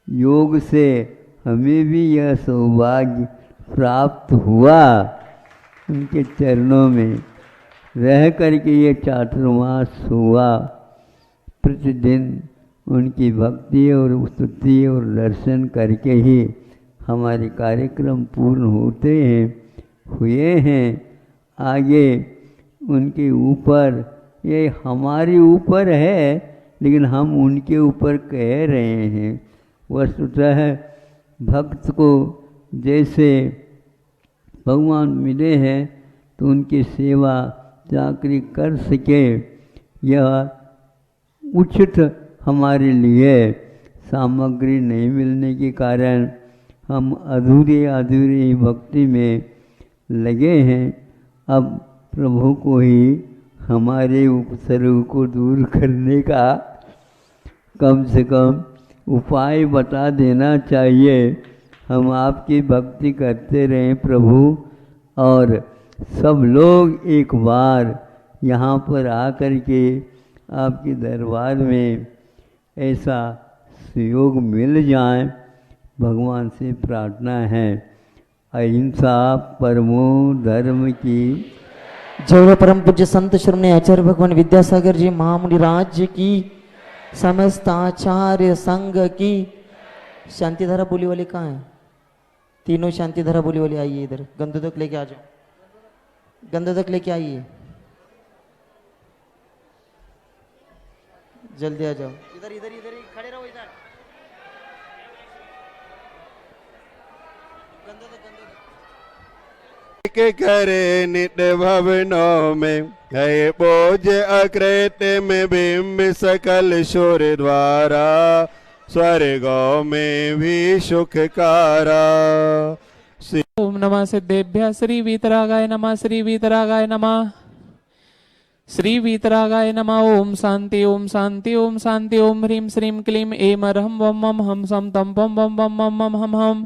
योग से हमें भी यह सौभाग्य प्राप्त हुआ, उनके चरणों में रह करके ये चातुर्मास हुआ। प्रतिदिन उनकी भक्ति और स्तुति और दर्शन करके ही हमारे कार्यक्रम पूर्ण होते हैं, हुए हैं। आगे उनके ऊपर, ये हमारे ऊपर है लेकिन हम उनके ऊपर कह रहे हैं। वस्तुतः भक्त को जैसे भगवान मिले हैं तो उनकी सेवा चाकरी कर सके, यह उचित हमारे लिए सामग्री नहीं मिलने के कारण हम अधूरी भक्ति में लगे हैं। अब प्रभु को ही हमारे उपसर्ग को दूर करने का कम से कम उपाय बता देना चाहिए। हम आपकी भक्ति करते रहें प्रभु, और सब लोग एक बार यहाँ पर आकर के आपके दरबार में ऐसा सहयोग मिल जाए, भगवान से प्रार्थना है। अहिंसा परमो धर्म की जय। परम पूज्य संत श्रमणे आचार्य भगवान विद्यासागर जी महामुनि राज्य की, समस्त आचार्य संघ की। शांतिधारा बोली वाले कहाँ हैं? तीनों शांतिधारा बोली वाले आइए इधर, गंधोदक लेके आ जाओ, गंधोदक लेके आइए, जल्दी आ जाओ। इधर इधर इधर खड़े रहो, इधर के करे नित भवनों में गए बोझ अकृत में बिंब सकल शोर द्वारा, स्वर्गों में भी सुखकारा। ओम नमः सिद्धेभ्यः श्री वीतरागाय नमः, श्री वीतरागाय नमः, श्री वीतरागाय नमः। ओम शांति ओम शांति ओम शांति। ओम ह्रीं श्रीं क्लीं ऐं अरहं वं मं हम सम तम पम वम वम मम मम हम हम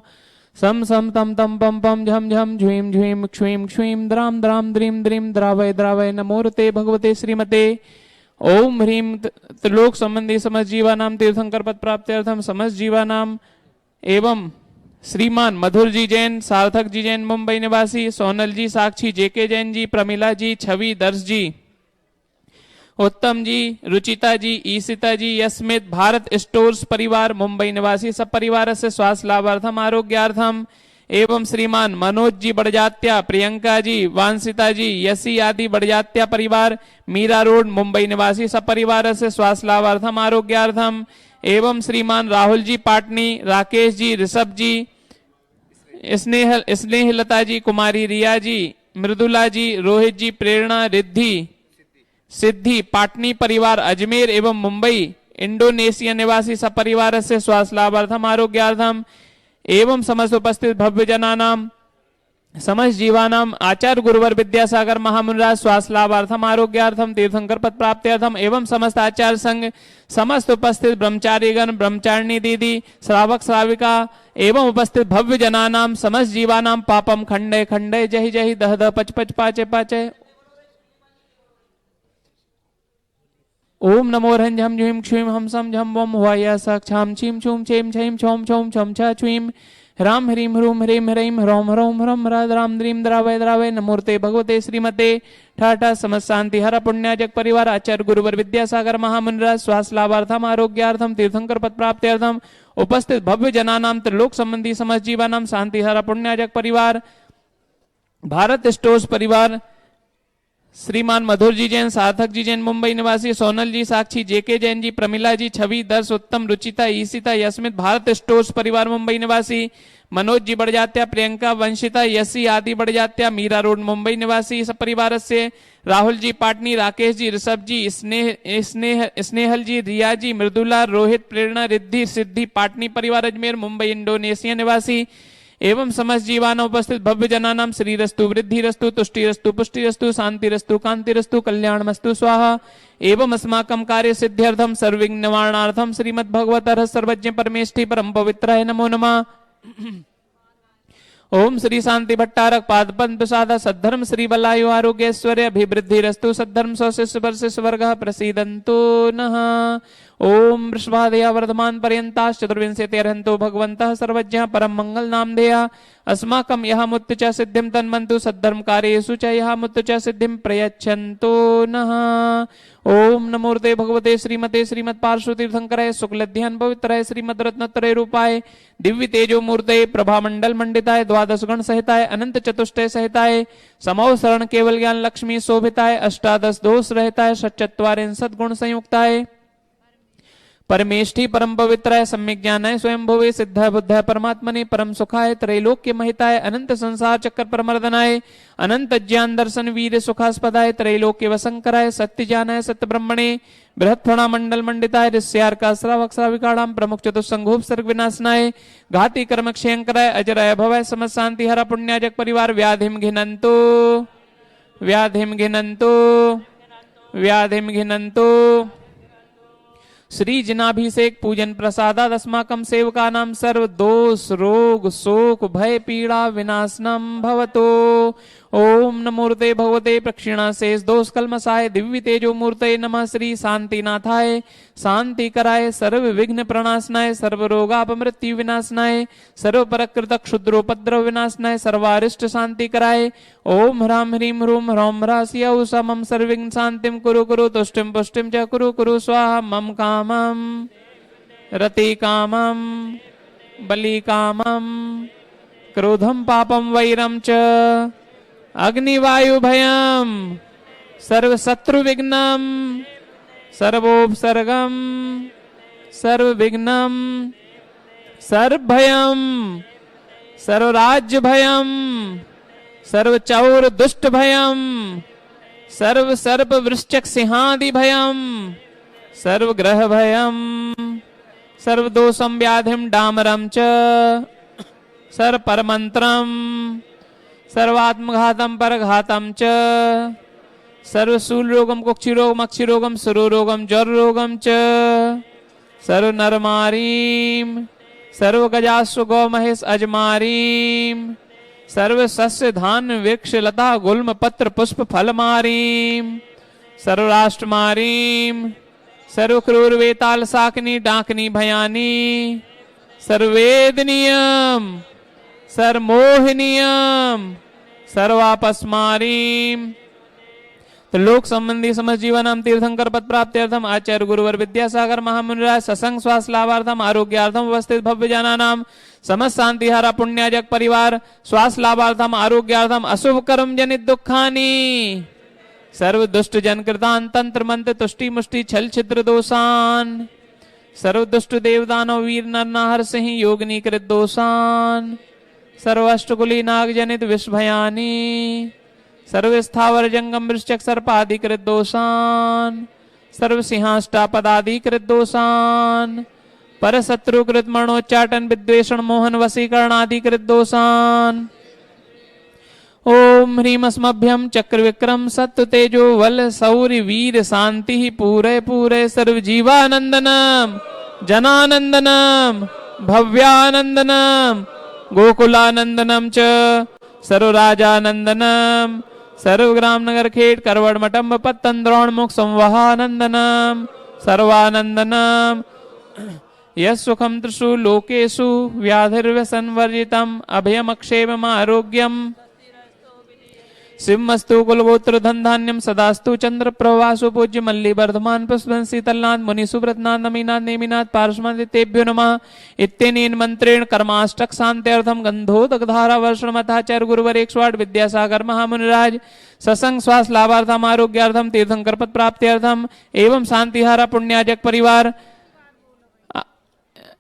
सम सम तम तम पम पम झम झम झ्वीं झ्वीं क्ष्वीं क्ष्वीं द्राम द्राम द्रीं द्रीं द्रावय द्रावय नमोरते भगवते श्रीमते। ओम ह्रीं त्रिलोक संबंधी समस्त जीवानाम तीर्थंकर पद प्राप्त्यर्थम समस्त जीवानाम एवं श्रीमान मधुर जी जैन, सार्थक जी जैन मुंबई निवासी, सोनल जी, साक्षी, जेके जैन जी, प्रमिला जी, छवि, दर्श जी, उत्तम जी, रुचिता जी, ईशिता जी, यस्मित, भारत स्टोर्स परिवार मुंबई निवासी सब परिवार से स्वास्थ्य लाभार्थम आरोग्यार्थम एवं श्रीमान मनोज जी बड़जात्या, प्रियंका जी, वांसिता जी, यसी आदि बड़जात्या परिवार मीरा रोड मुंबई निवासी सब परिवार से स्वास्थ्य लाभार्थम आरोग्यार्थम एवं श्रीमान राहुल जी पाटनी, राकेश जी, ऋषभ जी, स्नेहलता जी, कुमारी रिया जी, मृदुला जी, रोहित जी, प्रेरणा, रिद्धि, सिद्धि पाटनी परिवार अजमेर एवं मुंबई इंडोनेशिया निवासी सब परिवार से स्वास्थ्य लाभार्थम आरोग्यार्थम एवं समस्त उपस्थित भव्य जनानाम समस्त जीवानाम आचार्य गुरुवर विद्यासागर महामुनिराज स्वास्थ्य लाभार्थम आरोग्यार्थम तीर्थंकर पद प्राप्त्यर्थम एवं समस्त आचार्य संघ समस्त उपस्थित ब्रह्मचारीगण ब्रह्मचारिणी दीदी श्रावक श्राविका एवं उपस्थित भव्य जनानाम समस्त जीवानाम पापम खंडे खंडे जय जय दह दह पच पच पाचे पाचे। ओम नमो रंझम झुम क्षुम हम सम झम वम हुआ सक्षाम छीम छूम छेम छेम छोम छोम छम छ छुम राम ह्रीम ह्रूम ह्रीम ह्रीम ह्रोम ह्रोम ह्रम राम द्रीम द्रावय द्रावय नमूर्ते भगवते श्रीमते ठाठा समस्त शांति हर पुण्याजक परिवार आचार्य गुरुवर विद्यासागर महामुनिराज स्वास्थ्य लाभार्थम आरोग्यार्थम तीर्थंकर पद प्राप्त्यर्थम उपस्थित भव्य जनानाम त्रिलोक संबंधी समस्त जीवानाम शांति हर पुण्याजक परिवार भारत स्टोर्स परिवार श्रीमान मधुर जी जैन, सार्थक जी जैन मुंबई निवासी, सोनल जी, साक्षी, जेके जैन जी, प्रमिला जी, छवि, दर्श, उत्तम, रुचिता, ईशिता, यस्मित, भारत स्टोर्स परिवार मुंबई निवासी, मनोज जी बढ़जात्या, प्रियंका, वंशिता, यसी आदि बढ़जात्या, मीरा रोड मुंबई निवासी सब परिवार से राहुल जी पाटनी, राकेश जी, ऋषभ जी, स्नेहल जी, रिया जी, मृदुला, रोहित, प्रेरणा, रिद्धि, सिद्धि पाटनी परिवार अजमेर मुंबई इंडोनेशिया निवासी एवं समस्त जीवान उपस्थित भव्य जनानाम श्री रस्तु वृद्धि रस्तु तुष्टि रस्तु पुष्टि रस्तु शांति रस्तु कांति रस्तु कल्याणमस्तु स्वाहा एवं अस्माकं कार्य सिद्ध्यर्थम सर्वविघ्न निवारणार्थम श्रीमद् भगवतः सर्वज्ञ परमेष्ठि परम पवित्राय नमो नमः। ओम श्री शांति भट्टारक पाद पद्म प्रसाद सद्धर्म श्री बलायु आरोग्यश्वर्य अभिवृद्धि रस्तु सद्धर्म सौशिष्य वर्ग प्रसीदन्तु नः। ओम वृषभादया वर्धमान पर्यंताश्च चतुर्विंशतिर्हन्तो भगवन्तः सर्वज्ञः परम मंगल नामधेयः अस्माकं यः मुत्तु च सिद्धिं तन्मन्तु सद्धर्म कार्येषु च यः मुत्तु च सिद्धिं प्रयच्छन्तु नः। ओम नमोर्ते भगवते श्रीमते श्रीमत् पार्श्व तीर्थंकराय शुक्लध्यान पवित्राय श्रीमद् रत्नत्रय रूपाय दिव्य तेजो मूर्ते प्रभामंडल मंडिताय द्वादश गण सहिताय अनंत चतुष्टय सहिताय समौ शरण केवल ज्ञान लक्ष्मी शोभिताय अष्टादश दोष रहताय षट्चत्वारिंशत् गुण संयुक्ताय परमेष्ठि परम पवित्राय सम्यक ज्ञानाय स्वयं भुवे सिद्धाय बुद्धाय परमात्मने परम सुखाय त्रैलोक्य महिताय अनंत संसार चक्र परमर्दनाय अनंत ज्ञान दर्शन वीर सुखास्पदाय त्रैलोक्य वसंकराय सत्य ज्ञानाय सत्य ब्रह्मणे बृहत् फणा मंडल मंडिताय ऋष्यार का श्रावक श्राविकाणाम प्रमुख चतुस्संघोप सर्ग विनाशनाय घाती कर्म क्षयंकराय अजराय भवाय समस्त शांति हरा पुण्याजक परिवार व्याधिम घिनंतो व्याधिम घिनंतो व्याधिम घिनंतो। श्री जनाभिषेक पूजन प्रसादाद अस्माकं सेवकानां सर्व दोष रोग शोक भय पीड़ा विनाशनम भवतो। ओम नमोर्ते भगवते प्रक्षिणा शेष दोष कलमसाय दिव्य तेजो मूर्ते नमः। श्री शांतिनाथाय शांति कराय सर्व विघ्न प्रणाशनाय सर्व रोगापमृत्यु विनाशनाय सर्व परकृत क्षुद्रोपद्रव विनाशनाय सर्वारिष्ट शांति कराय। ओम ह्राम ह्रीम ह्रूम ह्रौम ह्रास्यौ समम सर्वविघ्न शांतिम कुरु कुरु तुष्टिम पुष्टिम च कुरु कुरु स्वाहा मम कामम रति कामम बलि कामम क्रोधम पापम वैरम च अग्निवायु भयम सर्व शत्रु विघ्नम सर्वोपसर्गम सर्व विघ्नम सर्व भयम सर्व राज्य भयम सर्व चौर दुष्ट भयम सर्व सर्प वृश्चिक सिंहादि भयम सर्व ग्रह भयम सर्व दोषम व्याधिम डामरम च सर्व परमंत्रम सर्वात्मघातम परघातम च सर्व शूल रोगम कुक्षि रोगम अक्षि रोगम सुरो रोगम ज्वर रोगम च सर्व नरमारीम सर्व गजासु गौ महेश अजमारीम सर्व सस्य धान वृक्ष लता गुल्म पत्र पुष्प फल मारीम सर्व राष्ट्र मारीम सर्व क्रूर वेताल साकनी डाकनी भयानी सर्वेदनियम सर्वमोहनियम सर्वापस्मारीम त्रिलोक संबंधी समस्त जीवनम तीर्थंकर पद प्राप्त्यर्थम आचार्य गुरुवर विद्यासागर महामुनिराज सत्संग स्वास्थ्य लाभार्थम आरोग्यार्थम उपस्थित भव्य जनानाम समस्त शांतिहारा पुण्याजक परिवार स्वास्थ्य लाभार्थम आरोग्यार्थम अशुभ कर्म जनित दुखानी सर्व दुष्ट जन कृतान तंत्र मंत्र तुष्टि मुष्टि छल छिद्र दोषान सर्व दुष्ट देवदानव वीर नर नाहर सिंह योगिनी कृत दोषान सर्वाष्टकुली नाग जनित विष भयानी सर्व स्थावर जंगम वृश्चक सर्पाधिकृत दोषान सर्व सिंहाष्टापदाधिकृत दोषान पर शत्रुकृत मरणोच्चाटन विद्वेषण मोहन वशीकरण आदिकृत दोषान ओम ह्रीम अस्मभ्यम चक्र विक्रम सत्य तेजो वल सौर्य वीर शांति पूरे पूरे सर्व जीवानंदनम जनानंदनम भव्यानंदनम गोकुलानंदनम च सर्व राजानंदनम सर्व ग्राम नगर खेट करवड़ मटम्ब पत्तन द्रोण मुख संवहानंदनम सर्वानंदनम यस सुखम त्रिषु लोकेषु व्याधिर्व्यसनवर्जितम अभयम अक्षेमम आरोग्यम सिंहस्तु कुलगोत्र धन धान्यम सदास्तु चंद्र प्रवासु पूज्य मल्ली वर्धमान पुष्पन शीतलनाथ मुनि सुब्रतनाथ नमीनाथ नेमिनाथ पार्श्वतेभ्यो नमः इत्यनेन मंत्रेण कर्माष्टक शांत्यर्थम गंधोदकधारा वर्षणमथाचार्य गुरुवर 108 विद्यासागर महामुनिराज सत्संग स्वास्थ्य लाभार्थम आरोग्यार्थम तीर्थंकर पद प्राप्त्यर्थम एवं शांतिहारा पुण्याजक परिवार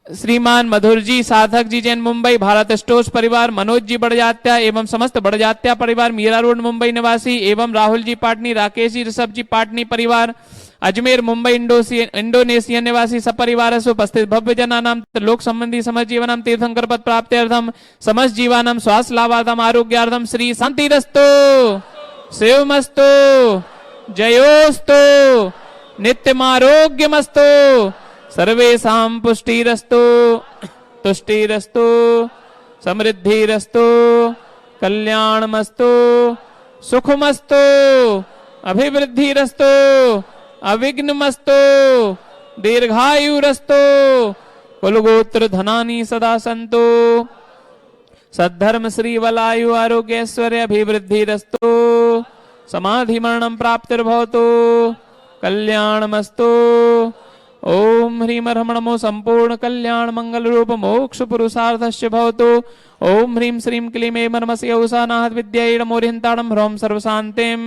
श्रीमान मधुर जी साधक जी जैन मुंबई भारत स्टोर्स परिवार मनोज जी बड़जात्या एवं समस्त बड़जात्या परिवार मीरा रोड मुंबई निवासी एवं राहुल जी पाटनी राकेश जी ऋषभ जी पाटनी परिवार अजमेर मुंबई इंडोनेशिया निवासी सपरिवार से उपस्थित भव्य जनानाम लोक संबंधी समस्त जीवनम तीर्थंकर पद प्राप्त्यर्थम समस्त जीवानम स्वास्थ्य लाभार्थम आरोग्यार्थम श्री शांतिरस्तो शिवमस्तो जयोस्तो नित्यमारोग्यमस्तो सर्वेषां पुष्टिरस्तु तुष्टिरस्तु समृद्धिरस्तु कल्याणमस्तु सुखमस्तु अभिवृद्धिरस्तु अविघ्नमस्तु दीर्घायुरस्तु कुलगोत्र धनानि सदा सन्तु सद्धर्म श्री वलायु आरोग्य ऐश्वर्य अभिवृद्धिरस्तु समाधि मरणं प्राप्तिर्भवतु कल्याणमस्तु ओम ह्रीम नमो संपूर्ण कल्याण मंगल रूप मोक्ष पुरुषार्थस्य भवतु ओम ह्रीम श्रीम क्लीम एव नमस्य उषानाहत विद्यायैडमोरिहन्ताणं ह्रौं सर्वशान्तिम्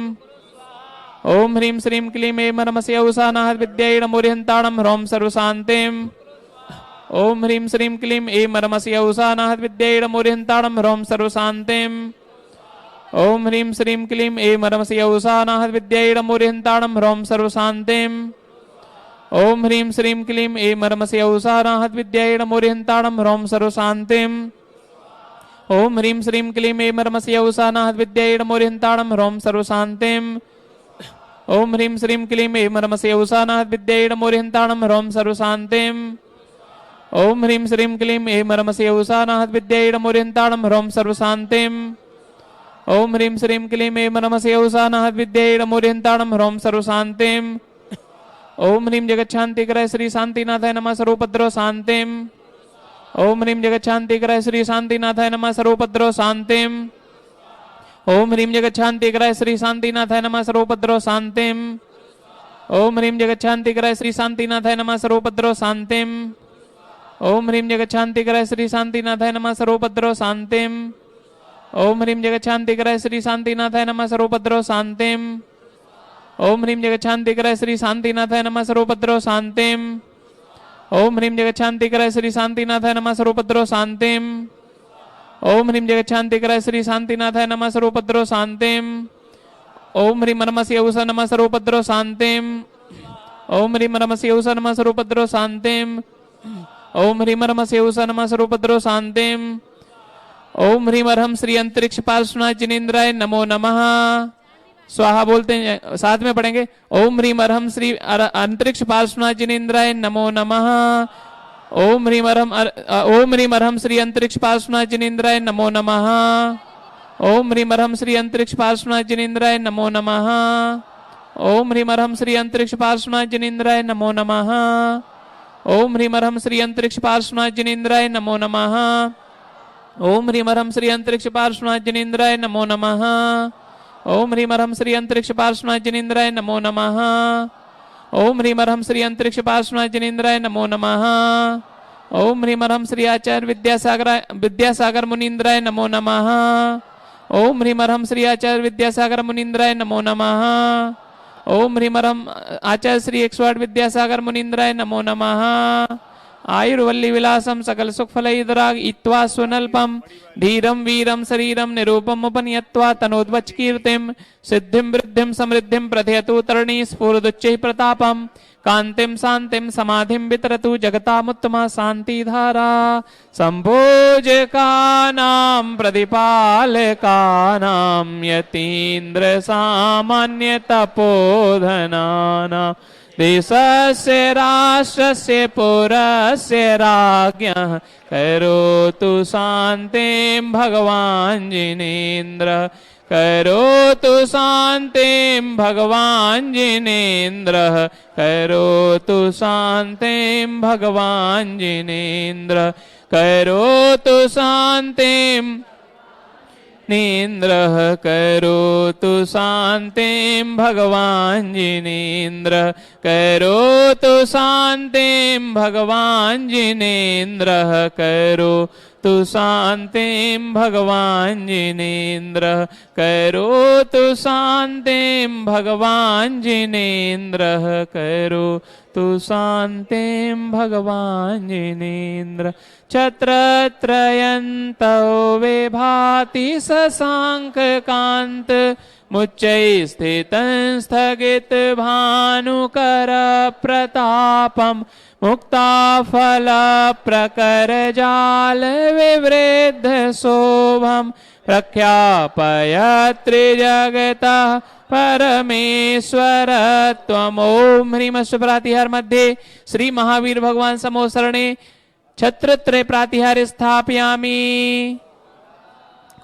ओम ह्रीम श्रीम क्लीम एव नमस्य उषानाहत विद्यायैडमोरिहन्ताणं ह्रौं सर्वशान्तिम् ओम ह्रीम श्रीम क्लीम एव नमस्य उषानाहत विद्यायैडमोरिहन्ताणं ह्रौं सर्वशान्तिम् ओम ह्रीम श्रीम क्लीम एव नमस्य उषानाहत विद्यायैडमोरिहन्ताणं ह्रौं सर्वशान्तिम् ओम ह्रीम श्रीम क्लीम एम नमस्य उषानाहत विद्यायैडमोरिहन्ताणं ह्रौं सर्वशान्तिम् ओम ह्रीम श्रीम क्लीम एम नमस्य उषानाहत विद्यायैडमोरिहन्ताणं ह्रौं सर्वशान्तिम् ओम ह्रीम श्रीम क्लीम एम नमस्य उषानाहत विद्यायैडमोरिहन्ताणं ह्रौं सर्वशान्तिम् ओम ह्रीम श्रीम क्लीम एम नमस्य उषानाहत विद्यायैडमोरिहन्ताणं ह्रौं सर्वशान्तिम् ओम ह्रीम श्रीम क्लीम एम नमस्य उषानाहत विद्यायैडमोरिहन्ताणं ह्रौं सर्वशान्तिम् ओम ह्रीम जगच्छांति कराय श्री शांतिनाथाय नमः सर्वोपद्रव शांतिम ओम ह्रीम जगच्छांति कराय श्री शांतिनाथाय नमः सर्वोपद्रव शांतिम ओम ह्रीम जगच्छांति कराय श्री शांतिनाथाय नमः सर्वोपद्रव शांतिम ओम ह्रीम जगच्छांति कराय श्री शांतिनाथाय नमः सर्वोपद्रव शांतिम ओम ह्रीम जगच्छांति कराय श्री शांतिनाथाय नमः सर्वोपद्रव शांतिम ओम ह्रीम जगच्छांति कराय श्री शांतिनाथाय नमः सर्वोपद्रव शांतिम ओम ह्रीम जगच्छांति कराय श्री शांतिनाथाय नमः सर्वोपद्रव शांतिम ओम ह्रीम जगच्छांति कराय श्री शांतिनाथाय नमः सर्वोपद्रव शांतिम ओम ह्रीम जगच्छांति कराय श्री शांतिनाथाय नमः सर्वोपद्रव शांतिम ओम ह्रीम नमस्य उष नमः सर्वोपद्रव शांतिम ओम ह्रीम नमस्य उष नमः सर्वोपद्रव शांतिम ओम ह्रीम नमस्य उष नमः सर्वोपद्रव शांतिम ओम ह्रीम अर्हम श्री अंतरिक्ष पार्श्वनाथ जिनेन्द्राय नमो नमः स्वाहा बोलते हैं साथ में पढ़ेंगे ओम ह्रीम अर्हम श्री अंतरिक्ष पार्श्वनाथ जिनेन्द्राय नमो नमः ओम ह्रीम अर्हम श्री अंतरिक्ष पार्श्वनाथ जिनेन्द्राय नमो नमः ओम ह्रीम अर्हम श्री अंतरिक्ष पार्श्वनाथ जिनेन्द्राय नमो नमः ओम ह्रीम अर्हम श्री अंतरिक्ष पार्श्वनाथ जिनेन्द्राय नमो नमः ओम ह्रीम अर्हम श्री अंतरिक्ष पार्श्वनाथ जिनेन्द्राय नमो नमः ओम ह्रीम अर्हम श्री अंतरिक्ष पार्श्वनाथ जिनेन्द्राय नमो नमः ओम ह्रीं हरं श्री अंतरिक्ष पार्श्वनाथ जिनेन्द्राय नमो नमः। ओम ह्रीं हरं श्री अंतरिक्ष पार्श्वनाथ जिनेन्द्राय नमो नमः। ओम ह्रीं हरं श्री आचार्य विद्यासागर मुनीन्द्राय नमो नमः। ओम ह्रीं हरं श्री आचार्य विद्यासागर मुनीन्द्राय नमो नमः। ओम ह्रीं हरं आचार्य श्री 108 विद्यासागर मुनीन्द्राय नमो नमः। आयुर्वल्ली विलासम सकल सुखफलैदराग इत्वा स्वनल्पम धीरम वीरम शरीरम निरूपम उपनियत्वा तनोद्वच कीर्तिम सिद्धिम वृद्धिम समृद्धिम प्रथयतु तरणी स्फूर्दुच्चैः प्रतापम कांतिम शांतिम समाधिम वितरतु जगतामुत्तमा शांतिधारा संभोजकानां प्रतिपालकानां यतीन्द्र सामान्य तपोधनानां देशस्य राष्ट्रस्य पुरस्य राज्ञः करोतु शान्तिं भगवान् जिनेन्द्र करोतु शान्तिं भगवान् जिनेन्द्रः करोतु शान्तिं भगवान् जिनेन्द्र करोतु शान्तिं नेन्द्रः करोतु शान्तिं भगवान् जिनेन्द्र करोतु शान्तिं भगवान् जिनेन्द्रः करोतु शान्तिं भगवान् जिनेन्द्र करोतु शान्तिं भगवान् जिनेन्द्रः करोतु शान्तिं भगवान् जिनेन्द्र छत्रत्रयन्तौ विभाति शशाङ्ककान्त मुच्चैः स्थितं स्थगित भानुकर प्रतापं मुक्ताफल प्रकर जाल विवृद्ध शोभं प्रख्यापयत्रिजगतः परमेश्वर त्वम्। ओम ह्रीं अश्व प्रातिहार मध्ये श्री महावीर भगवान समोसरणे छत्रत्रय प्रातिहार स्थापयामि।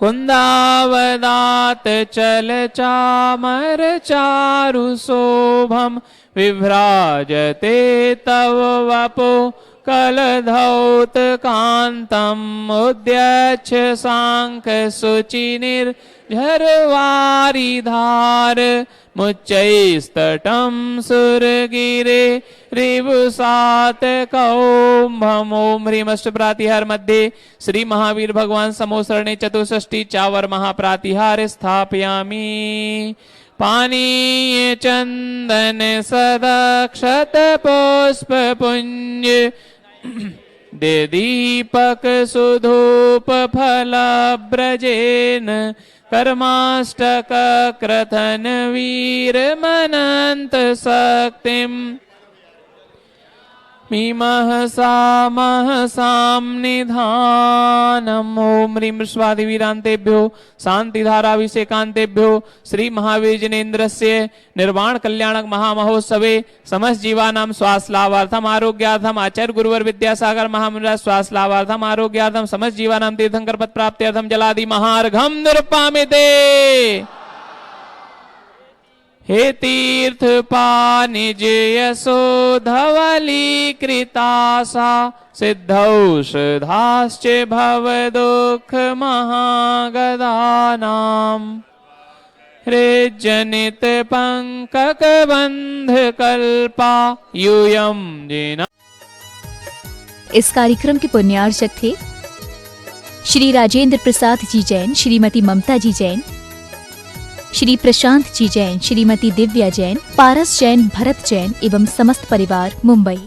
कुन्दावदात चल चामर चारु शोभम विभ्राजते तव वपो कलधौत कांतम उद्यच्छ सांक शुचिनिर्झरवारिधार मुच्चैस्तटं सुरगिरे रिवुसात कौम्भम। ओम ह्रीं अष्ट प्रातिहार मध्ये श्री महावीर भगवान समोसरणे चतुष्षष्टि चावर महाप्रातिहार स्थापयामि। पानीय चंदन सदक्षत पुष्प पुंज दे दीपक सुधूप फल ब्रजेन कर्माष्टक क्रथन वीर मनंत शक्तिम मीमहसामहसां निधानम्। ओम ह्रीं विश्वादिवीरान्तेभ्यो शान्तिधाराभिषेकान्तेभ्यो श्री महावीर जिनेन्द्रस्य निर्वाण कल्याणक महामहोत्सवे समस्त जीवानां स्वास्थ्यलाभार्थम आरोग्यार्थम आचार्य गुरुवर विद्यासागर महामुनिराज स्वास्थ्यलाभार्थम आरोग्यार्थम समस्त जीवानां तीर्थंकर पद प्राप्त्यर्थम जलादि महार्घम निर्पामिते। हे तीर्थ पानिज यशो धवलीकृतासा सिद्धौषधाश्च भव दुःख महागदानां हृज्जनित पंकक बंध कल्पा यूयं जिना। इस कार्यक्रम के पुण्यार्चक थे श्री राजेंद्र प्रसाद जी जैन, श्रीमती ममता जी जैन, श्री प्रशांत जी जैन, श्रीमती दिव्या जैन, पारस जैन, भरत जैन एवं समस्त परिवार, मुंबई।